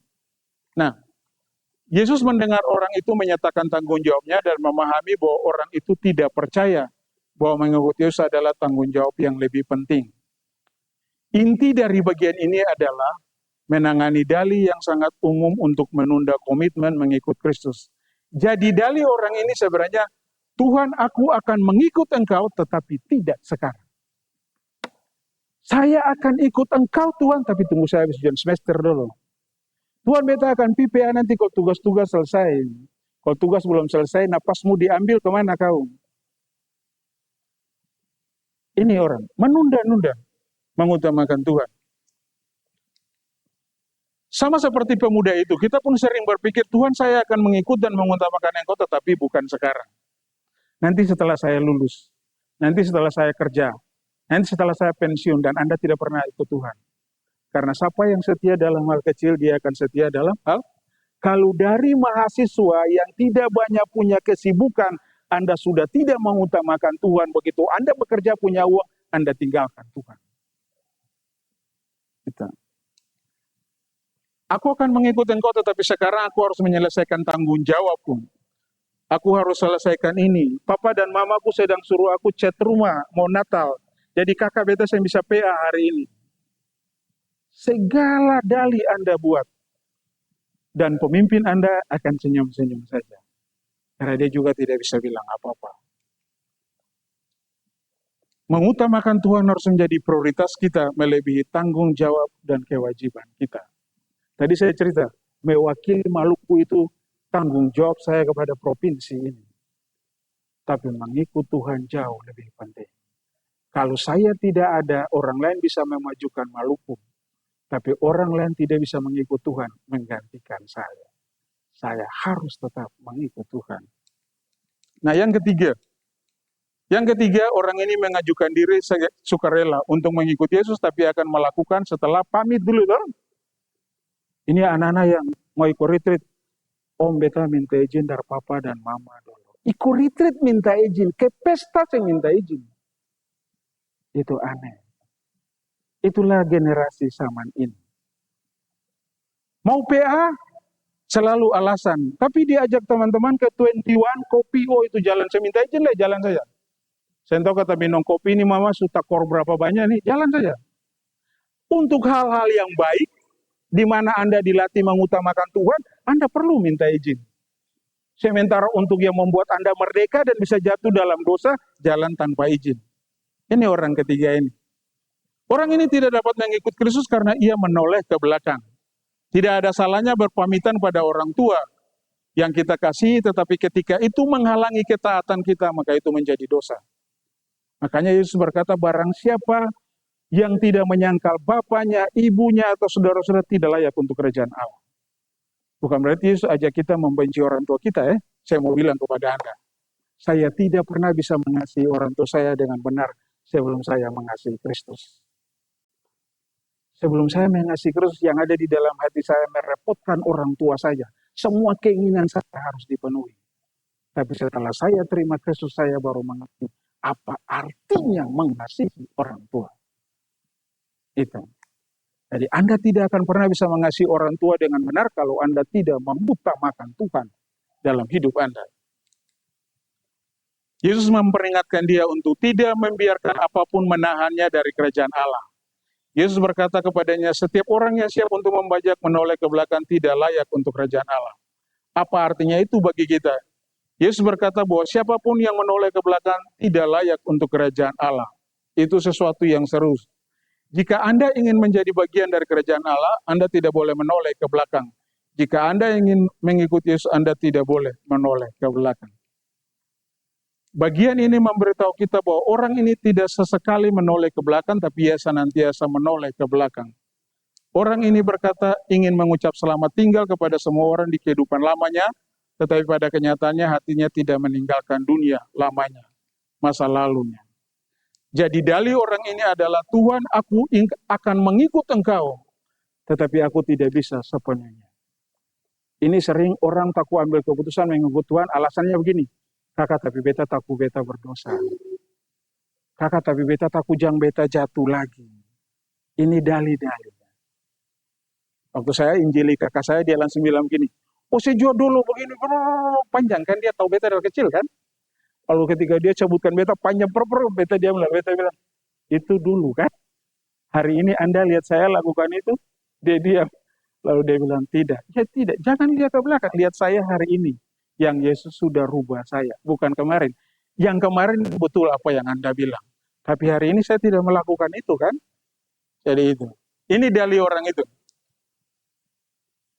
Nah, Yesus mendengar orang itu menyatakan tanggung jawabnya dan memahami bahwa orang itu tidak percaya bahwa mengikut Yesus adalah tanggung jawab yang lebih penting. Inti dari bagian ini adalah menangani dalih yang sangat umum untuk menunda komitmen mengikut Kristus. Jadi dalih orang ini sebenarnya, Tuhan, aku akan mengikut Engkau tetapi tidak sekarang. Saya akan ikut Engkau Tuhan, tapi tunggu saya habis ujian semester dulu. Tuhan beta akan PPA nanti kalau tugas-tugas selesai. Kalau tugas belum selesai, napasmu diambil kemana kau? Ini orang, menunda-nunda, mengutamakan Tuhan. Sama seperti pemuda itu, kita pun sering berpikir, Tuhan saya akan mengikut dan mengutamakan Engkau, tetapi bukan sekarang. Nanti setelah saya lulus, nanti setelah saya kerja, nanti setelah saya pensiun, dan Anda tidak pernah ikut Tuhan. Karena siapa yang setia dalam hal kecil, dia akan setia dalam hal. Kalau dari mahasiswa yang tidak banyak punya kesibukan, Anda sudah tidak mengutamakan Tuhan, begitu Anda bekerja punya uang, Anda tinggalkan Tuhan. Gitu. Aku akan mengikuti Engkau, tetapi sekarang aku harus menyelesaikan tanggung jawabku. Aku harus selesaikan ini. Papa dan mamaku sedang suruh aku cat rumah, mau Natal. Jadi kakak beta saya bisa PA hari ini. Segala dalih Anda buat. Dan pemimpin Anda akan senyum-senyum saja. Karena dia juga tidak bisa bilang apa-apa. Mengutamakan Tuhan harus menjadi prioritas kita melebihi tanggung jawab dan kewajiban kita. Tadi saya cerita, mewakili Maluku itu tanggung jawab saya kepada provinsi ini. Tapi mengikut Tuhan jauh lebih penting. Kalau saya tidak ada, orang lain bisa memajukan Maluku. Tapi orang lain tidak bisa mengikut Tuhan, menggantikan saya. Saya harus tetap mengikut Tuhan. Nah yang ketiga, orang ini mengajukan diri sukarela untuk mengikuti Yesus, tapi akan melakukan setelah pamit dulu. Ini anak-anak yang mau ikut retreat, Om beta minta izin dari papa dan mama dulu. Ikut retreat minta izin, ke pesta saya minta izin. Itu aneh. Itulah generasi zaman ini. Mau PA, selalu alasan. Tapi diajak teman-teman ke 21, kopi, oh itu jalan. Saya minta izin lah, jalan saja. Saya tahu kata minum kopi ini mama sudah kor berapa banyak nih, jalan saja. Untuk hal-hal yang baik, di mana Anda dilatih mengutamakan Tuhan, Anda perlu minta izin. Sementara untuk yang membuat Anda merdeka dan bisa jatuh dalam dosa, jalan tanpa izin. Ini orang ketiga ini. Orang ini tidak dapat mengikut Kristus karena ia menoleh ke belakang. Tidak ada salahnya berpamitan pada orang tua yang kita kasih, tetapi ketika itu menghalangi ketaatan kita, maka itu menjadi dosa. Makanya Yesus berkata, barang siapa yang tidak menyangkal bapaknya, ibunya, atau saudara-saudara tidak layak untuk kerajaan Allah. Bukan berarti Yesus ajak kita membenci orang tua kita ya. Saya mau bilang kepada Anda, saya tidak pernah bisa mengasihi orang tua saya dengan benar sebelum saya mengasihi Kristus. Sebelum saya mengasihi Kristus, yang ada di dalam hati saya merepotkan orang tua saja. Semua keinginan saya harus dipenuhi. Tapi setelah saya terima Kristus, saya baru mengerti apa artinya mengasihi orang tua. Itu. Jadi Anda tidak akan pernah bisa mengasihi orang tua dengan benar kalau Anda tidak mengutamakan Tuhan dalam hidup Anda. Yesus memperingatkan dia untuk tidak membiarkan apapun menahannya dari kerajaan Allah. Yesus berkata kepadanya, setiap orang yang siap untuk membajak menoleh ke belakang tidak layak untuk kerajaan Allah. Apa artinya itu bagi kita? Yesus berkata bahwa siapapun yang menoleh ke belakang tidak layak untuk kerajaan Allah. Itu sesuatu yang serius. Jika Anda ingin menjadi bagian dari kerajaan Allah, Anda tidak boleh menoleh ke belakang. Jika Anda ingin mengikuti Yesus, Anda tidak boleh menoleh ke belakang. Bagian ini memberitahu kita bahwa orang ini tidak sesekali menoleh ke belakang, tapi ia senantiasa menoleh ke belakang. Orang ini berkata ingin mengucap selamat tinggal kepada semua orang di kehidupan lamanya, tetapi pada kenyataannya hatinya tidak meninggalkan dunia lamanya, masa lalunya. Jadi dalih orang ini adalah, Tuhan, aku akan mengikut Engkau, tetapi aku tidak bisa sepenuhnya. Ini sering orang takut ambil keputusan mengikut Tuhan, alasannya begini, kakak tapi beta takut beta berdosa. Kakak tapi beta takut jang beta jatuh lagi. Ini dalih-dalih. Waktu saya injili kakak saya, dia langsung bilang begini, Oh saya jual dulu begini, panjang kan dia tahu beta dari kecil kan. Lalu ketika dia cabutkan beta panjang beta beta bilang itu dulu kan. Hari ini Anda lihat saya lakukan itu, dia diam. Lalu dia bilang tidak, ya tidak. Jangan lihat ke belakang, lihat saya hari ini. Yang Yesus sudah rubah saya, bukan kemarin. Yang kemarin betul apa yang Anda bilang. Tapi hari ini saya tidak melakukan itu kan. Jadi itu. Ini dalih orang itu.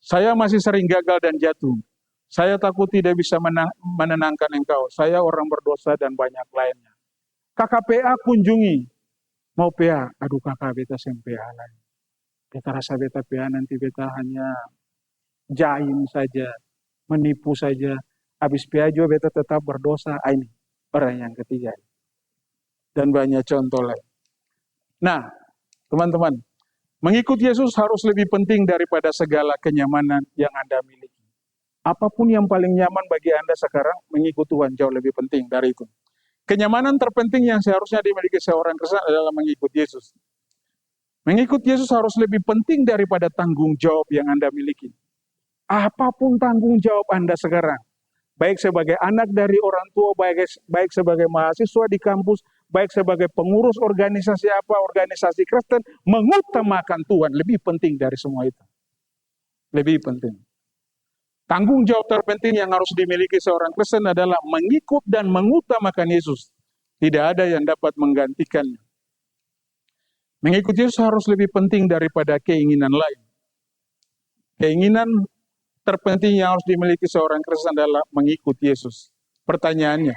Saya masih sering gagal dan jatuh. Saya takut tidak bisa menenangkan engkau. Saya orang berdosa dan banyak lainnya. Kakak PA kunjungi. Mau PA. Aduh kakak beta PA lagi. Beta rasa beta PA nanti beta hanya jaim saja. Menipu saja. Habis PA juga beta tetap berdosa. Ini orang yang ketiga. Dan banyak contoh lain. Nah teman-teman. Mengikut Yesus harus lebih penting daripada segala kenyamanan yang Anda miliki. Apapun yang paling nyaman bagi Anda sekarang, mengikut Tuhan jauh lebih penting dari itu. Kenyamanan terpenting yang seharusnya dimiliki seorang Kristen adalah mengikut Yesus. Mengikut Yesus harus lebih penting daripada tanggung jawab yang Anda miliki. Apapun tanggung jawab Anda sekarang, baik sebagai anak dari orang tua, baik sebagai mahasiswa di kampus, baik sebagai pengurus organisasi apa, organisasi Kristen, mengutamakan Tuhan lebih penting dari semua itu. Lebih penting. Tanggung jawab terpenting yang harus dimiliki seorang Kristen adalah mengikut dan mengutamakan Yesus. Tidak ada yang dapat menggantikannya. Mengikut Yesus harus lebih penting daripada keinginan lain. Keinginan terpenting yang harus dimiliki seorang Kristen adalah mengikut Yesus. Pertanyaannya,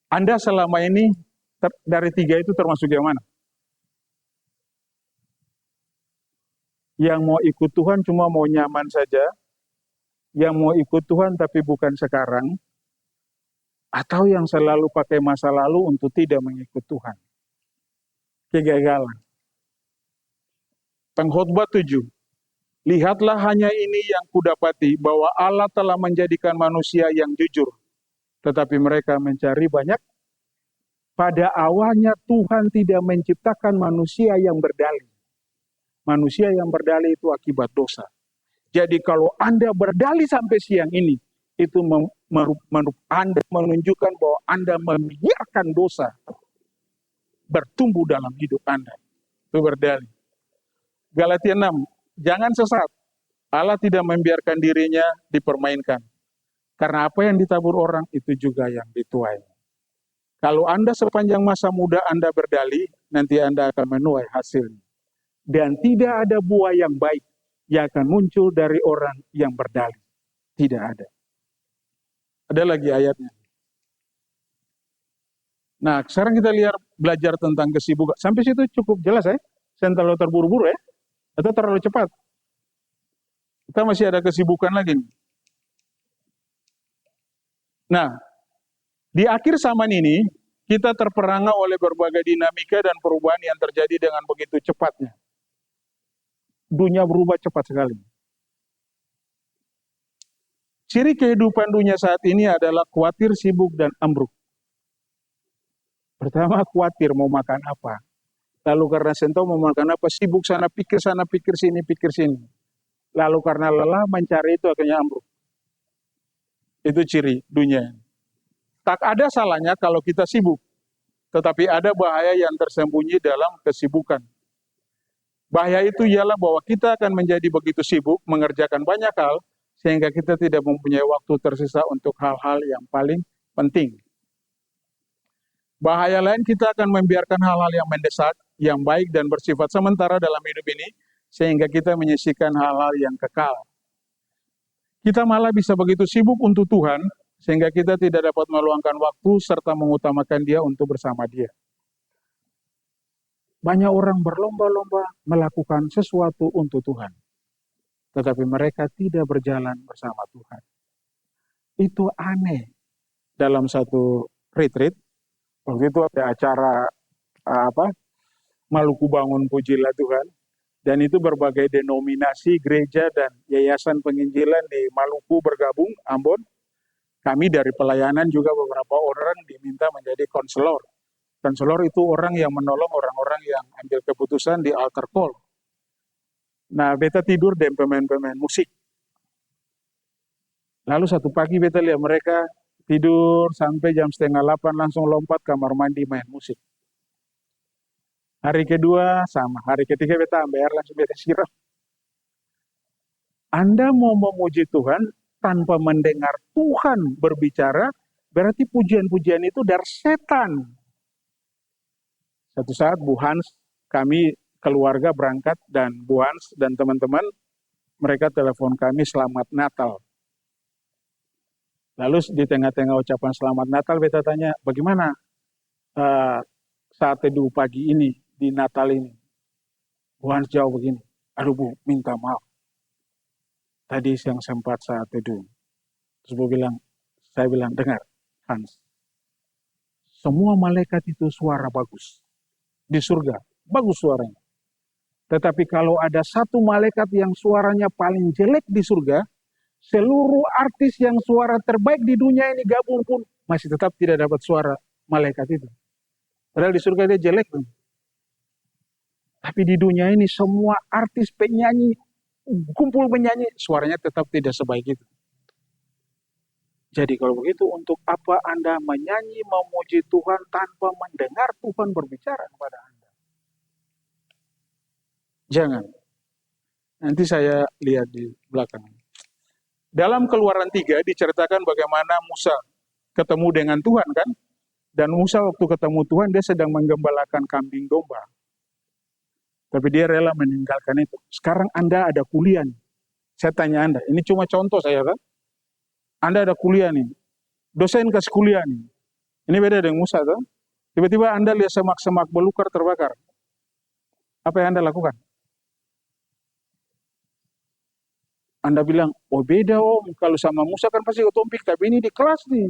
Anda selama ini dari tiga itu termasuk yang mana? Yang mau ikut Tuhan cuma mau nyaman saja, yang mau ikut Tuhan tapi bukan sekarang, atau yang selalu pakai masa lalu untuk tidak mengikut Tuhan. Kegagalan. Pengkhotbah 7. Lihatlah hanya ini yang kudapati, bahwa Allah telah menjadikan manusia yang jujur. Tetapi mereka mencari banyak. Pada awalnya Tuhan tidak menciptakan manusia yang berdalih. Manusia yang berdalih itu akibat dosa. Jadi kalau Anda berdalih sampai siang ini, itu Anda menunjukkan bahwa Anda membiarkan dosa bertumbuh dalam hidup Anda. Itu berdalih. Galatia 6, jangan sesat. Allah tidak membiarkan dirinya dipermainkan. Karena apa yang ditabur orang, itu juga yang dituai. Kalau Anda sepanjang masa muda Anda berdalih, nanti Anda akan menuai hasilnya. Dan tidak ada buah yang baik yang akan muncul dari orang yang berdalih. Tidak ada. Ada lagi ayatnya. Nah, sekarang kita lihat belajar tentang kesibukan. Sampai situ cukup jelas ya? Saya terlalu terburu-buru ya? Atau terlalu cepat? Kita masih ada kesibukan lagi. Nah, di akhir zaman ini, kita terperangah oleh berbagai dinamika dan perubahan yang terjadi dengan begitu cepatnya. Dunia berubah cepat sekali. Ciri kehidupan dunia saat ini adalah khawatir, sibuk, dan ambruk. Pertama, khawatir mau makan apa. Lalu karena sentau mau makan apa, sibuk sana, pikir sini, pikir sini. Lalu karena lelah mencari itu akhirnya ambruk. Itu ciri dunia. Tak ada salahnya kalau kita sibuk, tetapi ada bahaya yang tersembunyi dalam kesibukan. Bahaya itu ialah bahwa kita akan menjadi begitu sibuk mengerjakan banyak hal, sehingga kita tidak mempunyai waktu tersisa untuk hal-hal yang paling penting. Bahaya lain, kita akan membiarkan hal-hal yang mendesak, yang baik dan bersifat sementara dalam hidup ini, sehingga kita menyisihkan hal-hal yang kekal. Kita malah bisa begitu sibuk untuk Tuhan, sehingga kita tidak dapat meluangkan waktu serta mengutamakan Dia untuk bersama Dia. Banyak orang berlomba-lomba melakukan sesuatu untuk Tuhan, tetapi mereka tidak berjalan bersama Tuhan. Itu aneh. Dalam satu retreat, waktu itu ada acara Maluku Bangun Pujilah Tuhan, dan itu berbagai denominasi gereja dan yayasan penginjilan di Maluku bergabung, Ambon. Kami dari pelayanan juga beberapa orang diminta menjadi konselor. Konselor itu orang yang menolong orang-orang yang ambil keputusan di altar call. Nah, beta tidur dan pemain-pemain musik. Lalu satu pagi beta lihat mereka tidur sampai jam 7:30 langsung lompat kamar mandi main musik. Hari kedua sama, hari ketiga beta ambil air langsung beta siram. Anda mau memuji Tuhan tanpa mendengar Tuhan berbicara, berarti pujian-pujian itu dari setan. Satu saat Bu Hans, kami keluarga berangkat dan Bu Hans dan teman-teman, mereka telepon kami selamat Natal. Lalu di tengah-tengah ucapan selamat Natal, beta tanya, bagaimana saat teduh pagi ini, di Natal ini? Bu Hans jawab begini, aduh Bu, minta maaf. Tadi yang sempat saat teduh. Terus saya bilang, dengar Hans, semua malaikat itu suara bagus. Di surga, bagus suaranya. Tetapi kalau ada satu malaikat yang suaranya paling jelek di surga, seluruh artis yang suara terbaik di dunia ini gabung pun masih tetap tidak dapat suara malaikat itu. Padahal di surga dia jelek. Tapi di dunia ini semua artis penyanyi, kumpul penyanyi, suaranya tetap tidak sebaik itu. Jadi kalau begitu, untuk apa Anda menyanyi, memuji Tuhan tanpa mendengar Tuhan berbicara kepada Anda? Jangan. Nanti saya lihat di belakang. Dalam Keluaran 3 diceritakan bagaimana Musa ketemu dengan Tuhan kan? Dan Musa waktu ketemu Tuhan, dia sedang menggembalakan kambing domba. Tapi dia rela meninggalkan itu. Sekarang Anda ada kuliah nih. Saya tanya Anda, ini cuma contoh saya kan? Anda ada kuliah nih. Dosen kasih kuliah nih. Ini beda dengan Musa kan? Tiba-tiba Anda lihat semak-semak belukar terbakar. Apa yang Anda lakukan? Anda bilang, oh beda om, kalau sama Musa kan pasti otompik, tapi ini di kelas nih.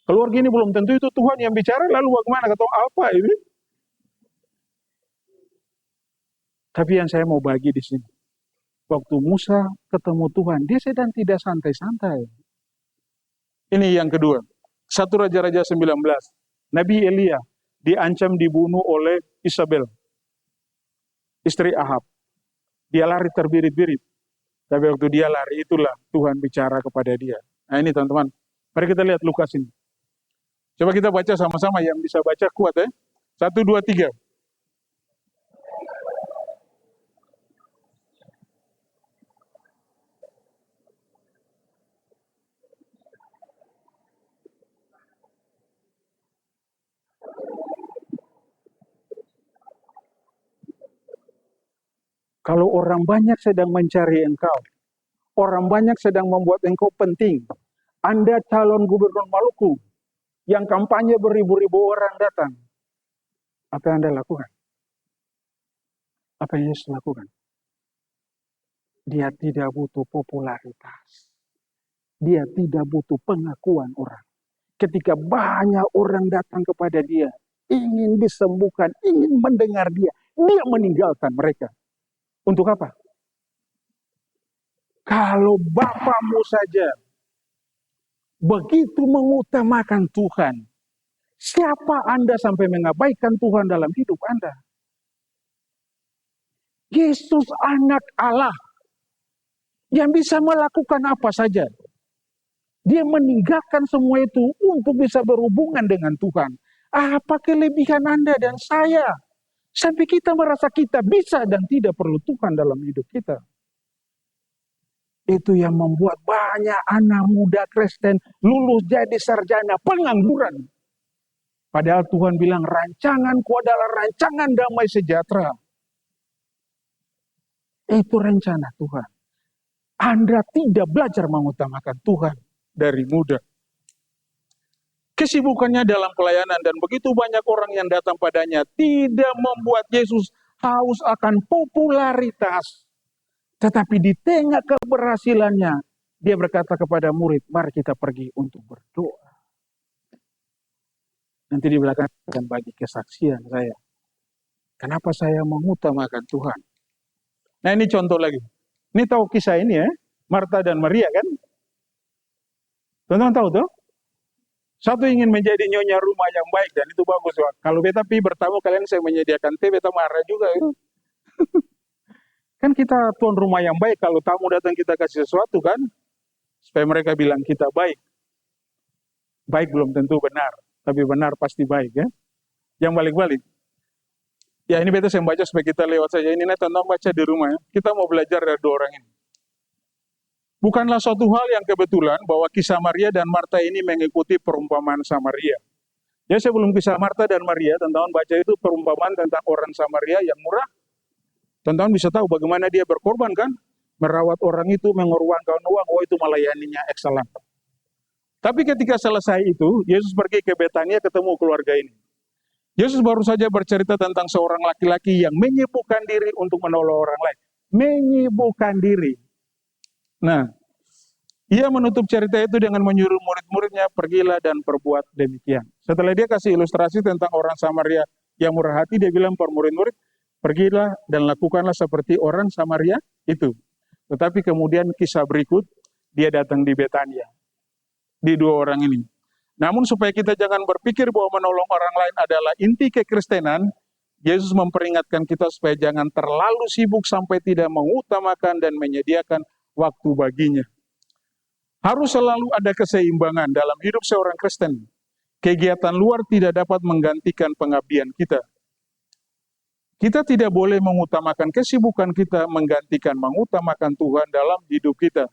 Keluar gini belum tentu itu Tuhan yang bicara, lalu bagaimana? Kata apa ini? Tapi yang saya mau bagi di sini, waktu Musa ketemu Tuhan, dia sedang tidak santai-santai. Ini yang kedua. 1 Raja-Raja 19. Nabi Elia diancam dibunuh oleh Isabel, istri Ahab. Dia lari terbirit-birit. Tapi waktu dia lari, itulah Tuhan bicara kepada dia. Nah ini teman-teman, mari kita lihat Lukas ini. Coba kita baca sama-sama, yang bisa baca kuat ya. 1, 2, 3. Kalau orang banyak sedang mencari engkau, orang banyak sedang membuat engkau penting. Anda calon gubernur Maluku, yang kampanye beribu-ribu orang datang. Apa yang Anda lakukan? Apa yang Yesus lakukan? Dia tidak butuh popularitas. Dia tidak butuh pengakuan orang. Ketika banyak orang datang kepada dia, ingin disembuhkan, ingin mendengar dia meninggalkan mereka. Untuk apa? Kalau Bapamu saja begitu mengutamakan Tuhan, siapa Anda sampai mengabaikan Tuhan dalam hidup Anda? Yesus anak Allah yang bisa melakukan apa saja. Dia meninggalkan semua itu untuk bisa berhubungan dengan Tuhan. Apa kelebihan Anda dan saya? Sampai kita merasa kita bisa dan tidak perlu Tuhan dalam hidup kita. Itu yang membuat banyak anak muda Kristen lulus jadi sarjana pengangguran. Padahal Tuhan bilang rancanganku adalah rancangan damai sejahtera. Itu rencana Tuhan. Anda tidak belajar mengutamakan Tuhan dari muda. Kesibukannya dalam pelayanan dan begitu banyak orang yang datang padanya tidak membuat Yesus haus akan popularitas. Tetapi di tengah keberhasilannya, dia berkata kepada murid, mari kita pergi untuk berdoa. Nanti di belakang akan bagi kesaksian saya. Kenapa saya mengutamakan Tuhan? Nah ini contoh lagi. Ini tahu kisah ini ya, Marta dan Maria kan? Teman-teman tahu tuh? Satu ingin menjadi nyonya rumah yang baik dan itu bagus. Kalau beta pi bertamu kalian saya menyediakan teh, beta marah juga itu. Kan kita tuan rumah yang baik, kalau tamu datang kita kasih sesuatu kan. supaya mereka bilang kita baik. Baik belum tentu benar, tapi benar pasti baik ya. Yang balik-balik. Ya ini beta saya baca supaya kita lewat saja. Ini teman baca di rumah ya. Kita mau belajar dari dua orang ini. Bukanlah suatu hal yang kebetulan bahwa kisah Maria dan Marta ini mengikuti perumpamaan Samaria. Ya sebelum kisah Marta dan Maria, teman-teman baca itu perumpamaan tentang orang Samaria yang murah. Teman-teman bisa tahu bagaimana dia berkorban kan? Merawat orang itu, mengorbankan uang, itu melayaninya excellent. Tapi ketika selesai itu, Yesus pergi ke Betania ketemu keluarga ini. Yesus baru saja bercerita tentang seorang laki-laki yang menyibukkan diri untuk menolong orang lain. Menyibukkan diri. Nah, ia menutup cerita itu dengan menyuruh murid-muridnya, pergilah dan perbuat demikian. Setelah dia kasih ilustrasi tentang orang Samaria yang murah hati, dia bilang per murid-murid, pergilah dan lakukanlah seperti orang Samaria itu. Tetapi kemudian kisah berikut, dia datang di Betania. Di dua orang ini. Namun supaya kita jangan berpikir bahwa menolong orang lain adalah inti kekristenan, Yesus memperingatkan kita supaya jangan terlalu sibuk sampai tidak mengutamakan dan menyediakan waktu baginya. Harus selalu ada keseimbangan dalam hidup seorang Kristen. Kegiatan luar tidak dapat menggantikan pengabdian kita. Kita tidak boleh mengutamakan kesibukan kita menggantikan mengutamakan Tuhan dalam hidup kita.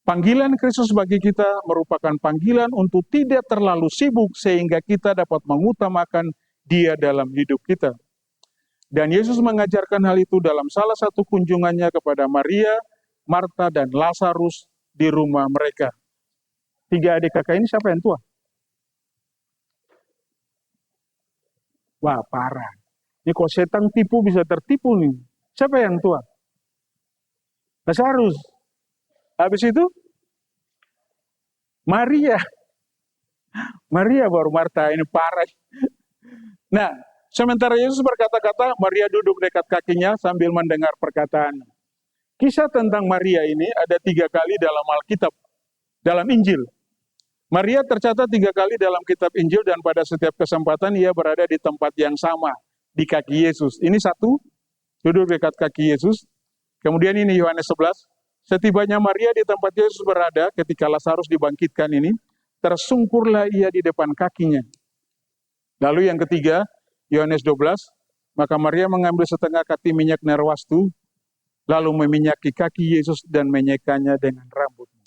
Panggilan Kristus bagi kita merupakan panggilan untuk tidak terlalu sibuk sehingga kita dapat mengutamakan Dia dalam hidup kita. Dan Yesus mengajarkan hal itu dalam salah satu kunjungannya kepada Maria, Marta, dan Lazarus di rumah mereka. 3 adik kakak ini siapa yang tua? Wah, parah. Ini kalau setan tipu bisa tertipu nih. Siapa yang tua? Lazarus. Habis itu? Maria. Maria baru Marta, ini parah. Nah, sementara Yesus berkata-kata, Maria duduk dekat kakinya sambil mendengar perkataan. Kisah tentang Maria ini ada 3 kali dalam Alkitab, dalam Injil. Maria tercatat 3 kali dalam kitab Injil dan pada setiap kesempatan ia berada di tempat yang sama, di kaki Yesus. Ini satu, duduk dekat kaki Yesus. Kemudian ini Yohanes 11, setibanya Maria di tempat Yesus berada ketika Lazarus dibangkitkan ini, tersungkurlah ia di depan kakinya. Lalu yang ketiga, Yohanes 12, maka Maria mengambil setengah kati minyak narwastu, lalu meminyaki kaki Yesus dan menyekanya dengan rambutnya.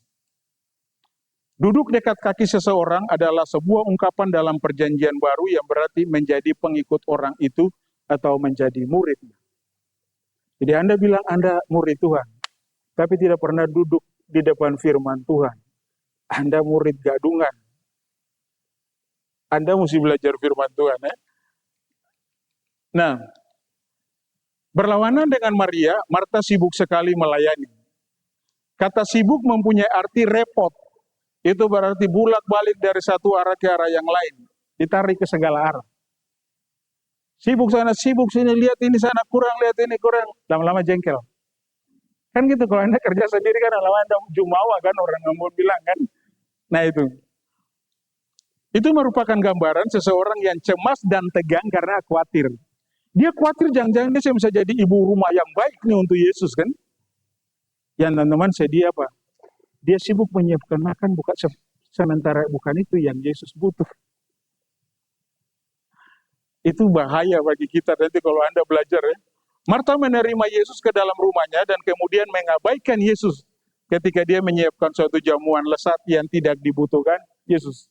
Duduk dekat kaki seseorang adalah sebuah ungkapan dalam perjanjian baru yang berarti menjadi pengikut orang itu atau menjadi muridnya. Jadi Anda bilang Anda murid Tuhan, tapi tidak pernah duduk di depan firman Tuhan. Anda murid gadungan. Anda mesti belajar firman Tuhan. Nah, berlawanan dengan Maria, Marta sibuk sekali melayani. Kata sibuk mempunyai arti repot. Itu berarti bulak-balik dari satu arah ke arah yang lain. Ditarik ke segala arah. Sibuk sana, sibuk sini, lihat ini sana, kurang, lihat ini kurang. Lama-lama jengkel. Kan gitu, kalau Anda kerja sendiri kan lama-lama Anda jumawa kan, orang ngomong bilang kan. Nah itu. Itu merupakan gambaran seseorang yang cemas dan tegang karena khawatir. Dia khawatir jangan-jangan dia bisa jadi ibu rumah yang baik nih untuk Yesus kan. Yang teman-teman sedih apa? Dia sibuk menyiapkan makan, bukan sementara bukan itu yang Yesus butuh. Itu bahaya bagi kita nanti kalau Anda belajar ya. Marta menerima Yesus ke dalam rumahnya dan kemudian mengabaikan Yesus ketika dia menyiapkan suatu jamuan lesat yang tidak dibutuhkan Yesus.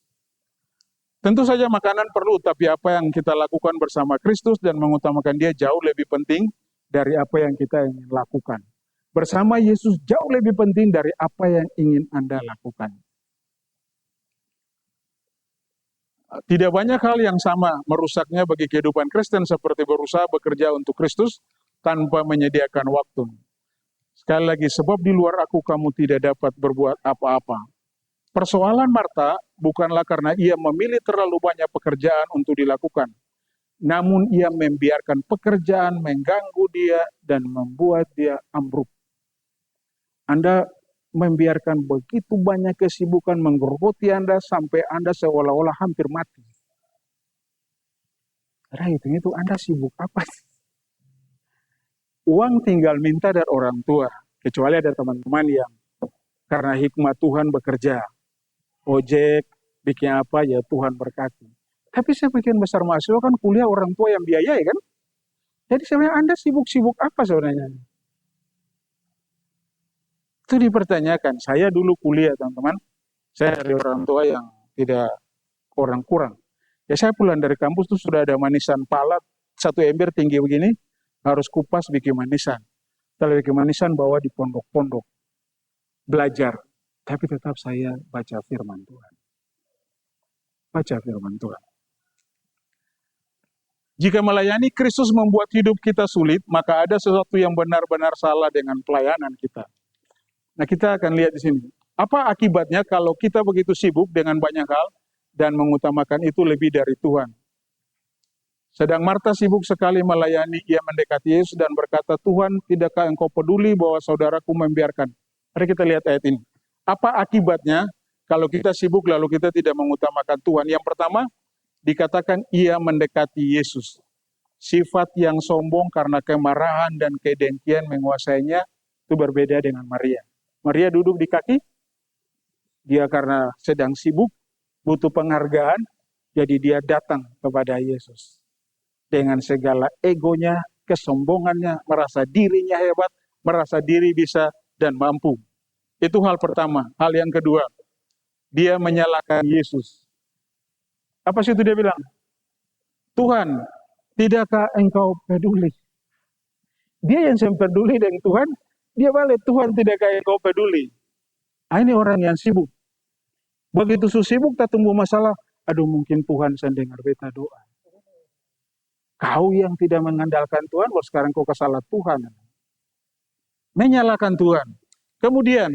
Tentu saja makanan perlu, tapi apa yang kita lakukan bersama Kristus dan mengutamakan Dia jauh lebih penting dari apa yang kita ingin lakukan. Bersama Yesus jauh lebih penting dari apa yang ingin Anda lakukan. Tidak banyak hal yang sama merusaknya bagi kehidupan Kristen seperti berusaha bekerja untuk Kristus tanpa menyediakan waktu. Sekali lagi, sebab di luar aku kamu tidak dapat berbuat apa-apa. Persoalan Marta bukanlah karena ia memilih terlalu banyak pekerjaan untuk dilakukan. Namun ia membiarkan pekerjaan mengganggu dia dan membuat dia ambruk. Anda membiarkan begitu banyak kesibukan menggerogoti Anda sampai Anda seolah-olah hampir mati. Karena itu Anda sibuk apa? Uang tinggal minta dari orang tua. Kecuali ada teman-teman yang Karena hikmat Tuhan bekerja. Ojek, bikin apa ya Tuhan berkati. Tapi sebagian besar mahasiswa kan kuliah orang tua yang biayai kan. Jadi sebenarnya Anda sibuk-sibuk apa sebenarnya? Itu dipertanyakan. Saya dulu kuliah teman-teman. Saya dari orang tua yang tidak kurang. Ya saya pulang dari kampus tuh sudah ada manisan pala 1 ember tinggi begini. Harus kupas bikin manisan. Kalau bikin manisan bawa di pondok-pondok. Belajar. Tapi tetap saya baca firman Tuhan. Baca firman Tuhan. Jika melayani Kristus membuat hidup kita sulit, maka ada sesuatu yang benar-benar salah dengan pelayanan kita. Nah, kita akan lihat di sini. Apa akibatnya kalau kita begitu sibuk dengan banyak hal dan mengutamakan itu lebih dari Tuhan? Sedang Marta sibuk sekali melayani, ia mendekati Yesus dan berkata, Tuhan, tidakkah engkau peduli bahwa saudaraku membiarkan? Mari kita lihat ayat ini. Apa akibatnya kalau kita sibuk lalu kita tidak mengutamakan Tuhan? Yang pertama, dikatakan ia mendekati Yesus. Sifat yang sombong karena kemarahan dan kedengkian menguasainya itu berbeda dengan Maria. Maria duduk di kaki, dia karena sedang sibuk, butuh penghargaan, jadi dia datang kepada Yesus. Dengan segala egonya, kesombongannya, merasa dirinya hebat, merasa diri bisa dan mampu. Itu hal pertama. Hal yang kedua, dia menyalahkan Yesus. Apa sih itu dia bilang? Tuhan, tidakkah engkau peduli? Dia yang peduli dengan Tuhan, dia balik, Tuhan tidakkah engkau peduli? Ini orang yang sibuk. Begitu sibuk tak tumbuh masalah, aduh mungkin Tuhan saya dengar beta doa. Kau yang tidak mengandalkan Tuhan, sekarang kau kesalah Tuhan. Menyalahkan Tuhan. Kemudian,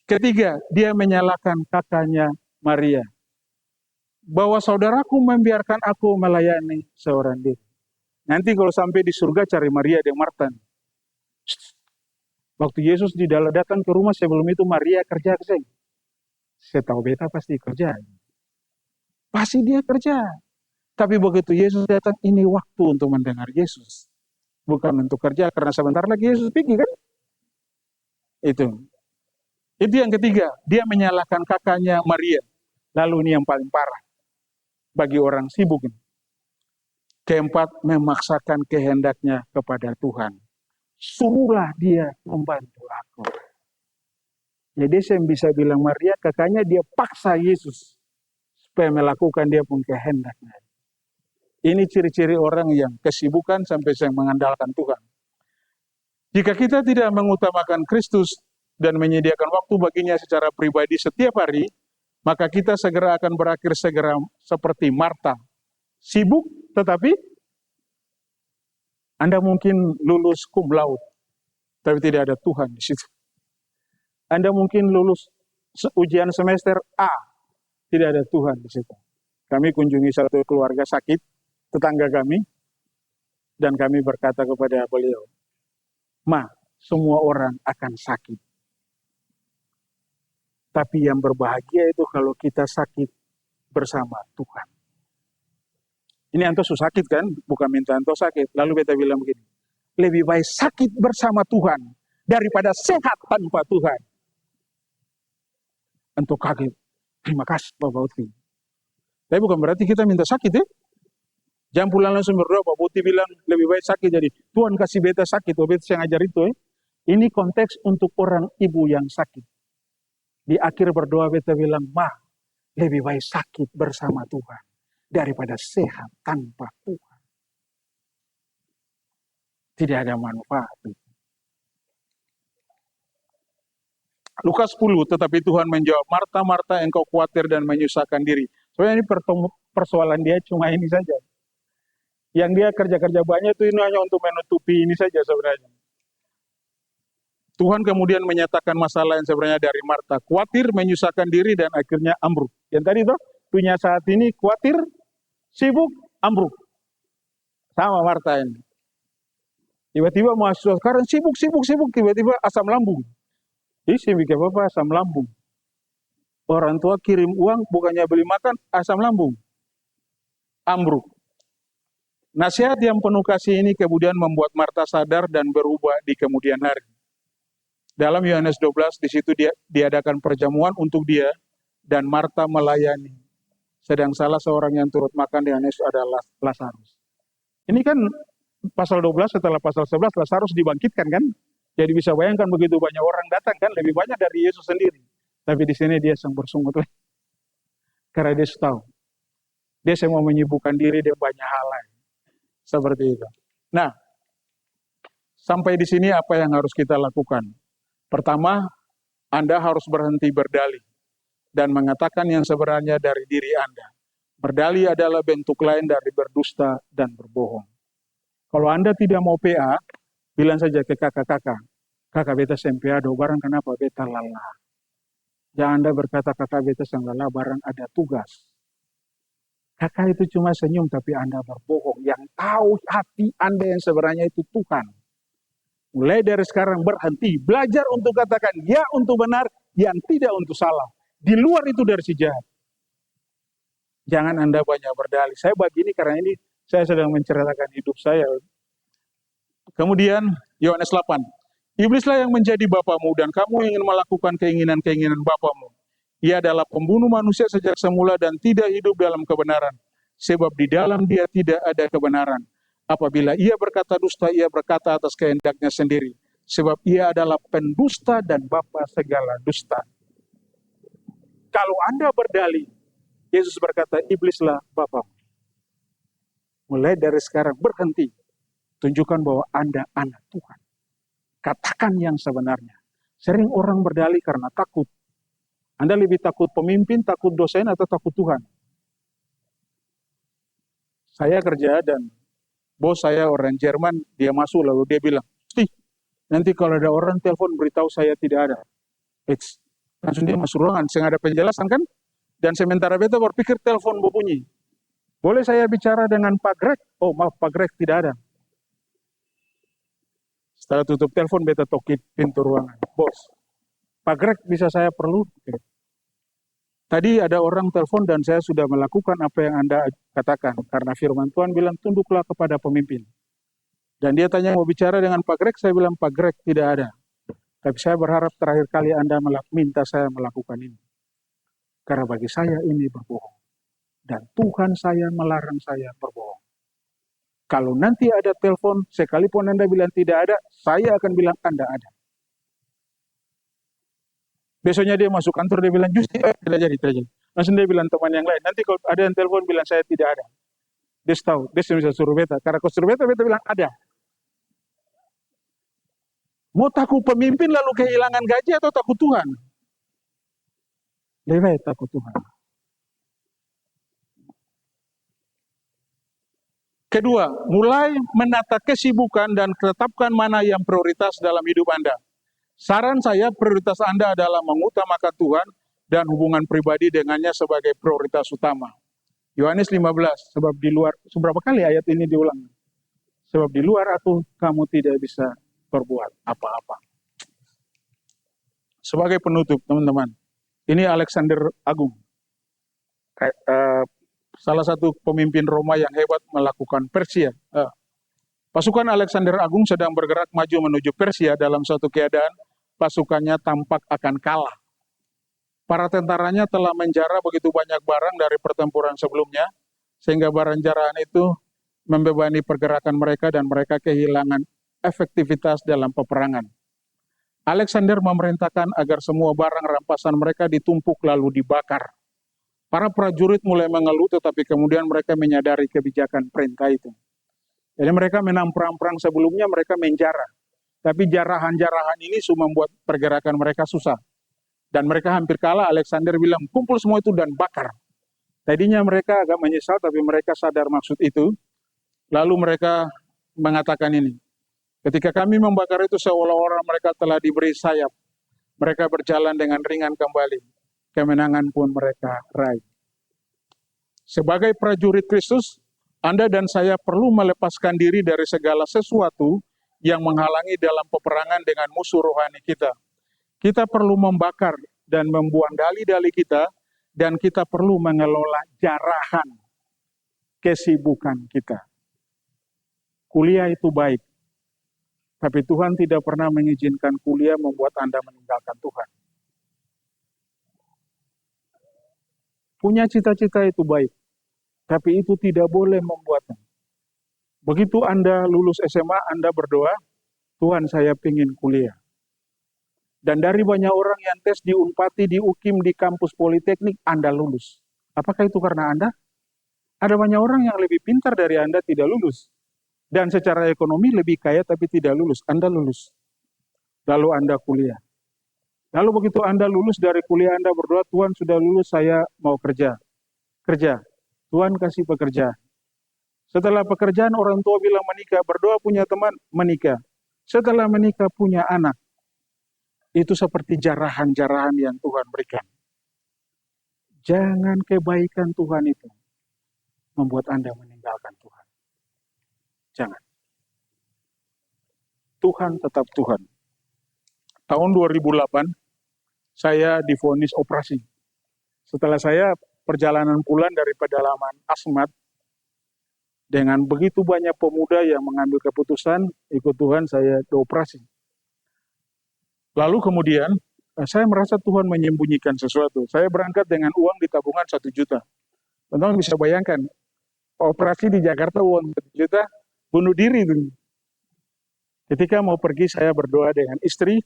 ketiga, dia menyalahkan kakaknya Maria. Bahwa saudaraku membiarkan aku melayani seorang diri. Nanti kalau sampai di surga cari Maria dan Marta. Waktu Yesus datang ke rumah sebelum itu Maria kerja ke sini. Saya tahu beta pasti kerja. Pasti dia kerja. Tapi begitu Yesus datang, ini waktu untuk mendengar Yesus. Bukan untuk kerja, karena sebentar lagi Yesus pergi kan? Itu yang ketiga, dia menyalahkan kakaknya Maria. Lalu ini yang paling parah bagi orang sibuk ini. Keempat, memaksakan kehendaknya kepada Tuhan. Suruhlah dia membantu aku. Jadi saya bisa bilang Maria, kakaknya dia paksa Yesus supaya melakukan dia pun kehendaknya. Ini ciri-ciri orang yang kesibukan sampai yang mengandalkan Tuhan. Jika kita tidak mengutamakan Kristus dan menyediakan waktu baginya secara pribadi setiap hari, maka kita segera akan berakhir seperti Marta. Sibuk, tetapi Anda mungkin lulus cum laude, tapi tidak ada Tuhan di situ. Anda mungkin lulus ujian semester A, tidak ada Tuhan di situ. Kami kunjungi satu keluarga sakit, tetangga kami, dan kami berkata kepada beliau, Ma, semua orang akan sakit. Tapi yang berbahagia itu kalau kita sakit bersama Tuhan. Ini anto sakit kan, bukan minta anto sakit. Lalu beta bilang begini, lebih baik sakit bersama Tuhan daripada sehat tanpa Tuhan. Anto kaget, terima kasih Bapak Uti. Tapi bukan berarti kita minta sakit ya. Jangan pulang langsung berdoa, Pak Uti bilang lebih baik sakit jadi Tuhan kasih beta sakit, beta yang ajar itu ya. Ini konteks untuk orang ibu yang sakit. Di akhir berdoa beta bilang, Ma, lebih baik sakit bersama Tuhan daripada sehat tanpa Tuhan. Tidak ada manfaat. Lukas 10, tetapi Tuhan menjawab, Marta, Marta, engkau khawatir dan menyusahkan diri. Soalnya ini persoalan dia cuma ini saja. Yang dia kerja-kerja banyak itu ini hanya untuk menutupi ini saja sebenarnya. Tuhan kemudian menyatakan masalah yang sebenarnya dari Marta. Khawatir, menyusahkan diri, dan akhirnya ambruk. Yang tadi itu, punya saat ini khawatir, sibuk, ambruk. Sama Marta ini. Tiba-tiba mahasiswa sekarang sibuk, tiba-tiba asam lambung. Isi bikin apa asam lambung. Orang tua kirim uang, bukannya beli makan, asam lambung. Ambruk. Nasihat yang penuh kasih ini kemudian membuat Marta sadar dan berubah di kemudian hari. Dalam Yohanes 12, di situ dia diadakan perjamuan untuk dia dan Marta melayani. Sedang salah seorang yang turut makan dengan Yesus adalah Lazarus. Ini kan pasal 12 setelah pasal 11 Lazarus dibangkitkan kan? Jadi bisa bayangkan begitu banyak orang datang kan, lebih banyak dari Yesus sendiri. Tapi di sini dia sang bersungut karena dia tahu dia semua menyibukkan diri dengan banyak hal lain. Seperti itu. Nah, sampai di sini apa yang harus kita lakukan? Pertama, Anda harus berhenti berdalih dan mengatakan yang sebenarnya dari diri Anda. Berdalih adalah bentuk lain dari berdusta dan berbohong. Kalau Anda tidak mau PA, bilang saja ke kakak-kakak, kakak beta PA do barang kenapa beta lelah. Jangan Anda berkata kakak beta sang lelah barang ada tugas. Kakak itu cuma senyum tapi Anda berbohong. Yang tahu hati Anda yang sebenarnya itu Tuhan. Mulai dari sekarang berhenti. Belajar untuk katakan ya untuk benar, yang tidak untuk salah. Di luar itu dari si jahat. Jangan Anda banyak berdalih. Saya begini karena ini saya sedang menceritakan hidup saya. Kemudian Yohanes 8. Iblislah yang menjadi bapamu dan kamu ingin melakukan keinginan-keinginan bapamu. Ia adalah pembunuh manusia sejak semula dan tidak hidup dalam kebenaran. Sebab di dalam dia tidak ada kebenaran. Apabila ia berkata dusta, ia berkata atas kehendaknya sendiri. Sebab ia adalah pendusta dan bapa segala dusta. Kalau Anda berdalih, Yesus berkata, iblislah bapamu. Mulai dari sekarang berhenti. Tunjukkan bahwa Anda anak Tuhan. Katakan yang sebenarnya. Sering orang berdalih karena takut. Anda lebih takut pemimpin, takut dosen, atau takut Tuhan? Saya kerja dan bos saya orang Jerman, dia masuk lalu dia bilang, nanti kalau ada orang telepon beritahu saya tidak ada. Langsung dia masuk ruangan, saya ada penjelasan kan? Dan sementara beta berpikir telepon berbunyi. Boleh saya bicara dengan Pak Greg? Oh maaf, Pak Greg tidak ada. Setelah tutup telepon, beta tokit pintu ruangan. Bos, Pak Greg bisa saya perlu? Tadi ada orang telepon dan saya sudah melakukan apa yang Anda katakan. Karena firman Tuhan bilang tunduklah kepada pemimpin. Dan dia tanya mau bicara dengan Pak Greg, saya bilang Pak Greg tidak ada. Tapi saya berharap terakhir kali Anda minta saya melakukan ini. Karena bagi saya ini berbohong. Dan Tuhan saya melarang saya berbohong. Kalau nanti ada telepon, sekalipun Anda bilang tidak ada, saya akan bilang Anda ada. Besoknya dia masuk kantor, dia bilang, justru tidak jadi. Langsung dia bilang teman yang lain, nanti kalau ada yang telepon bilang saya tidak ada. Dia tahu, dia bisa suruh beta. Karena kalau suruh beta bilang ada. Mau takut pemimpin lalu kehilangan gaji atau takut Tuhan? Lebih baik takut Tuhan. Kedua, mulai menata kesibukan dan tetapkan mana yang prioritas dalam hidup Anda. Saran saya, prioritas Anda adalah mengutamakan Tuhan dan hubungan pribadi dengannya sebagai prioritas utama. Yohanes 15, sebab di luar, seberapa kali ayat ini diulang? Sebab di luar aku, kamu tidak bisa berbuat apa-apa. Sebagai penutup, teman-teman, ini Alexander Agung. Salah satu pemimpin Roma yang hebat melakukan Persia. Pasukan Alexander Agung sedang bergerak maju menuju Persia dalam suatu keadaan pasukannya tampak akan kalah. Para tentaranya telah menjara begitu banyak barang dari pertempuran sebelumnya, sehingga barang jaraan itu membebani pergerakan mereka dan mereka kehilangan efektivitas dalam peperangan. Alexander memerintahkan agar semua barang rampasan mereka ditumpuk lalu dibakar. Para prajurit mulai mengeluh, tetapi kemudian mereka menyadari kebijakan perintah itu. Jadi mereka menang perang-perang sebelumnya, mereka menjara. Tapi jarahan-jarahan ini sudah membuat pergerakan mereka susah. Dan mereka hampir kalah, Alexander bilang, kumpul semua itu dan bakar. Tadinya mereka agak menyesal, tapi mereka sadar maksud itu. Lalu mereka mengatakan ini, ketika kami membakar itu seolah-olah mereka telah diberi sayap. Mereka berjalan dengan ringan kembali. Kemenangan pun mereka raih. Sebagai prajurit Kristus, Anda dan saya perlu melepaskan diri dari segala sesuatu yang menghalangi dalam peperangan dengan musuh rohani kita. Kita perlu membakar dan membuang dalih-dalih kita, dan kita perlu mengelola jarahan kesibukan kita. Kuliah itu baik, Tapi Tuhan tidak pernah mengizinkan kuliah membuat Anda meninggalkan Tuhan. Punya cita-cita itu baik, tapi itu tidak boleh membuatnya. Begitu Anda lulus SMA, Anda berdoa, Tuhan saya ingin kuliah. Dan dari banyak orang yang tes di Unpati, di UKIM, di kampus Politeknik, Anda lulus. Apakah itu karena Anda? Ada banyak orang yang lebih pintar dari Anda tidak lulus. Dan secara ekonomi lebih kaya tapi tidak lulus. Anda lulus. Lalu Anda kuliah. Lalu begitu Anda lulus dari kuliah, Anda berdoa, Tuhan sudah lulus, saya mau kerja. Kerja. Tuhan kasih pekerjaan. Setelah pekerjaan, orang tua bilang menikah. Berdoa punya teman, menikah. Setelah menikah, punya anak. Itu seperti jarahan-jarahan yang Tuhan berikan. Jangan kebaikan Tuhan itu membuat Anda meninggalkan Tuhan. Jangan. Tuhan tetap Tuhan. Tahun 2008, saya divonis operasi. Setelah saya perjalanan pulang dari pedalaman Asmat, dengan begitu banyak pemuda yang mengambil keputusan, ikut Tuhan, saya dioperasi. Lalu kemudian, saya merasa Tuhan menyembunyikan sesuatu. Saya berangkat dengan uang di tabungan 1 juta. Teman-teman bisa bayangkan, operasi di Jakarta uang 1 juta, bunuh diri. Ketika mau pergi, saya berdoa dengan istri,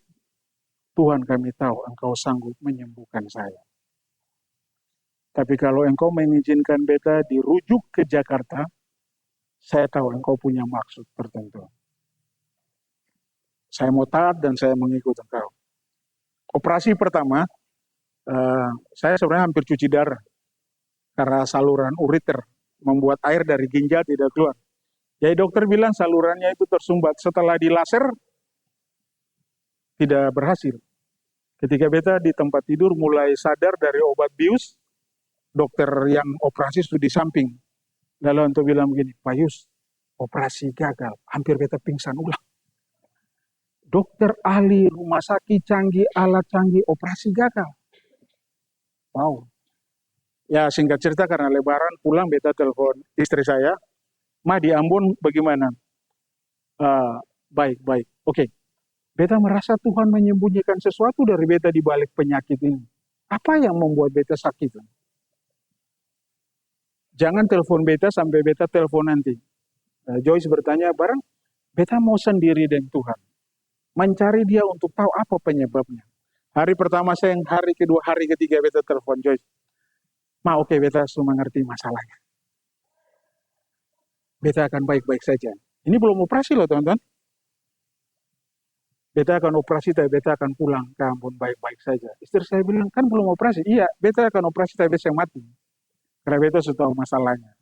Tuhan kami tahu Engkau sanggup menyembuhkan saya. Tapi kalau Engkau mengizinkan beta dirujuk ke Jakarta, saya tahu Engkau punya maksud tertentu. Saya mau taat dan saya mengikut Engkau. Operasi pertama, saya sebenarnya hampir cuci darah. Karena saluran ureter membuat air dari ginjal tidak keluar. Jadi dokter bilang salurannya itu tersumbat. Setelah di laser, tidak berhasil. Ketika beta di tempat tidur mulai sadar dari obat bius, dokter yang operasi sudah di samping. Lalu untuk bilang begini, Pak Yus, operasi gagal. Hampir beta pingsan ulang. Dokter ahli, rumah sakit canggih, alat canggih, operasi gagal. Wow. Ya singkat cerita karena lebaran pulang beta telepon istri saya, Ma di Ambon bagaimana? Baik. Oke. Beta merasa Tuhan menyembunyikan sesuatu dari beta di balik penyakit ini. Apa yang membuat beta sakit? Jangan telepon beta sampai beta telepon nanti. Joyce bertanya, barang beta mau sendiri dengan Tuhan. Mencari dia untuk tahu apa penyebabnya. Hari pertama saya, hari kedua, hari ketiga beta telepon Joyce. Ma oke, beta sudah mengerti masalahnya. Beta akan baik-baik saja. Ini belum operasi loh teman-teman. Beta akan operasi tapi beta akan pulang ke Ambon baik-baik saja. Istri saya bilang, kan belum operasi. Iya, beta akan operasi tapi saya mati. Karena beta sudah tahu masalahnya.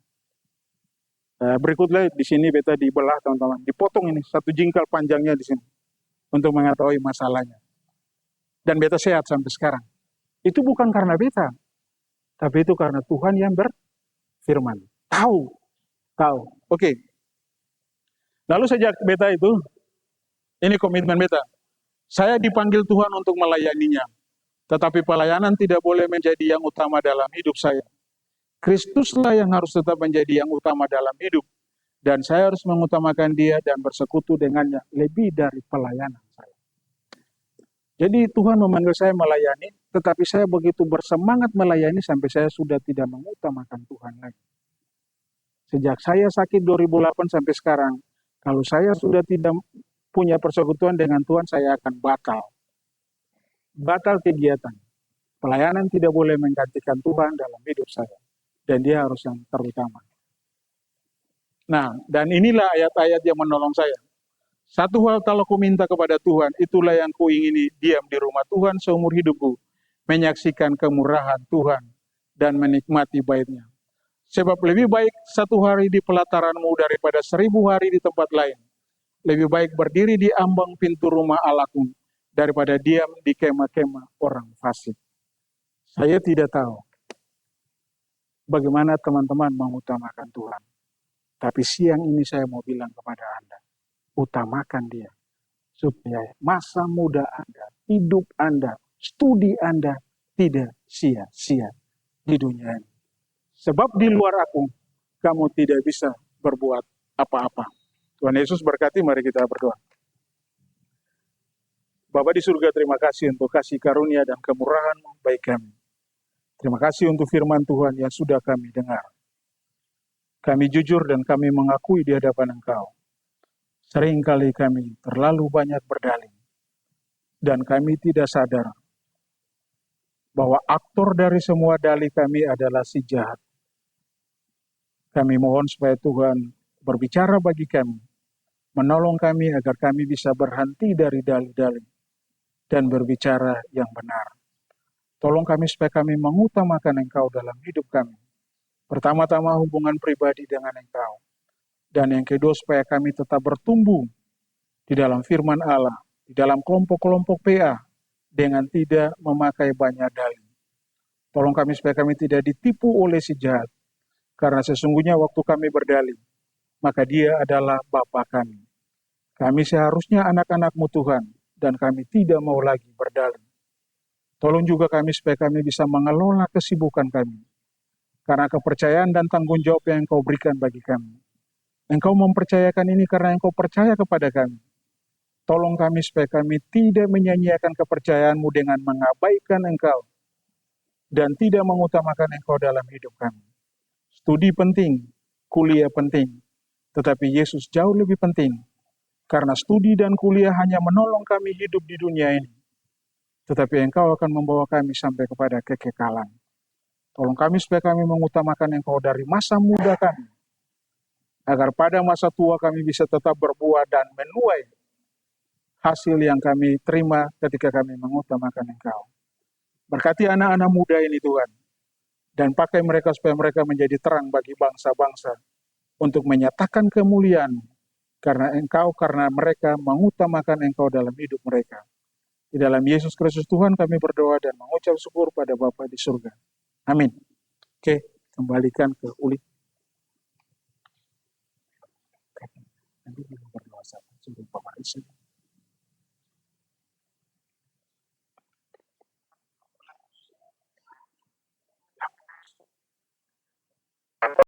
Berikutnya di sini beta dibelah teman-teman. Dipotong ini, 1 jingkal panjangnya di sini. Untuk mengetahui masalahnya. Dan beta sehat sampai sekarang. Itu bukan karena beta. Tapi itu karena Tuhan yang berfirman. Tahu. Oke. Lalu sejak beta itu, ini komitmen beta. Saya dipanggil Tuhan untuk melayaninya. Tetapi pelayanan tidak boleh menjadi yang utama dalam hidup saya. Kristuslah yang harus tetap menjadi yang utama dalam hidup. Dan saya harus mengutamakan dia dan bersekutu dengannya lebih dari pelayanan saya. Jadi Tuhan memanggil saya melayani, tetapi saya begitu bersemangat melayani sampai saya sudah tidak mengutamakan Tuhan lagi. Sejak saya sakit 2008 sampai sekarang, kalau saya sudah tidak punya persekutuan dengan Tuhan, saya akan batal. Batal kegiatan. Pelayanan tidak boleh menggantikan Tuhan dalam hidup saya. Dan dia harus yang terutama. Nah, dan inilah ayat-ayat yang menolong saya. Satu hal kalau ku minta kepada Tuhan, itulah yang ku ingini, diam di rumah Tuhan seumur hidupku, menyaksikan kemurahan Tuhan dan menikmati baitnya. Sebab lebih baik 1 hari di pelataranmu daripada 1000 hari di tempat lain. Lebih baik berdiri di ambang pintu rumah Allahku daripada diam di kemah-kemah orang fasik. Saya tidak tahu bagaimana teman-teman mengutamakan Tuhan. Tapi siang ini saya mau bilang kepada Anda, utamakan dia. Supaya masa muda Anda, hidup Anda, studi Anda tidak sia-sia di dunia ini. Sebab di luar aku, kamu tidak bisa berbuat apa-apa. Tuhan Yesus berkati, mari kita berdoa. Bapa di surga, terima kasih untuk kasih karunia dan kemurahan-Mu bagi kami. Terima kasih untuk firman Tuhan yang sudah kami dengar. Kami jujur dan kami mengakui di hadapan Engkau. Seringkali kami terlalu banyak berdalih. Dan kami tidak sadar bahwa aktor dari semua dalih kami adalah si jahat. Kami mohon supaya Tuhan berbicara bagi kami, menolong kami agar kami bisa berhenti dari dalih-dalih dan berbicara yang benar. Tolong kami supaya kami mengutamakan Engkau dalam hidup kami. Pertama-tama hubungan pribadi dengan Engkau. Dan yang kedua supaya kami tetap bertumbuh di dalam firman Allah, di dalam kelompok-kelompok PA, dengan tidak memakai banyak dalih. Tolong kami supaya kami tidak ditipu oleh si jahat, karena sesungguhnya waktu kami berdalih, maka dia adalah Bapa kami. Kami seharusnya anak-anak-Mu Tuhan, dan kami tidak mau lagi berdalih. Tolong juga kami supaya kami bisa mengelola kesibukan kami, karena kepercayaan dan tanggung jawab yang Engkau berikan bagi kami. Engkau mempercayakan ini karena Engkau percaya kepada kami. Tolong kami supaya kami tidak menyanyiakan kepercayaan-Mu dengan mengabaikan Engkau dan tidak mengutamakan Engkau dalam hidup kami. Studi penting, kuliah penting, tetapi Yesus jauh lebih penting karena studi dan kuliah hanya menolong kami hidup di dunia ini. Tetapi Engkau akan membawa kami sampai kepada kekekalan. Tolong kami supaya kami mengutamakan Engkau dari masa muda kami, agar pada masa tua kami bisa tetap berbuah dan menuai hasil yang kami terima ketika kami mengutamakan Engkau. Berkati anak-anak muda ini Tuhan, dan pakai mereka supaya mereka menjadi terang bagi bangsa-bangsa untuk menyatakan kemuliaan karena Engkau, karena mereka mengutamakan Engkau dalam hidup mereka. Di dalam Yesus Kristus Tuhan kami berdoa dan mengucap syukur pada Bapa di surga. Amin. Oke, kembalikan ke Uli.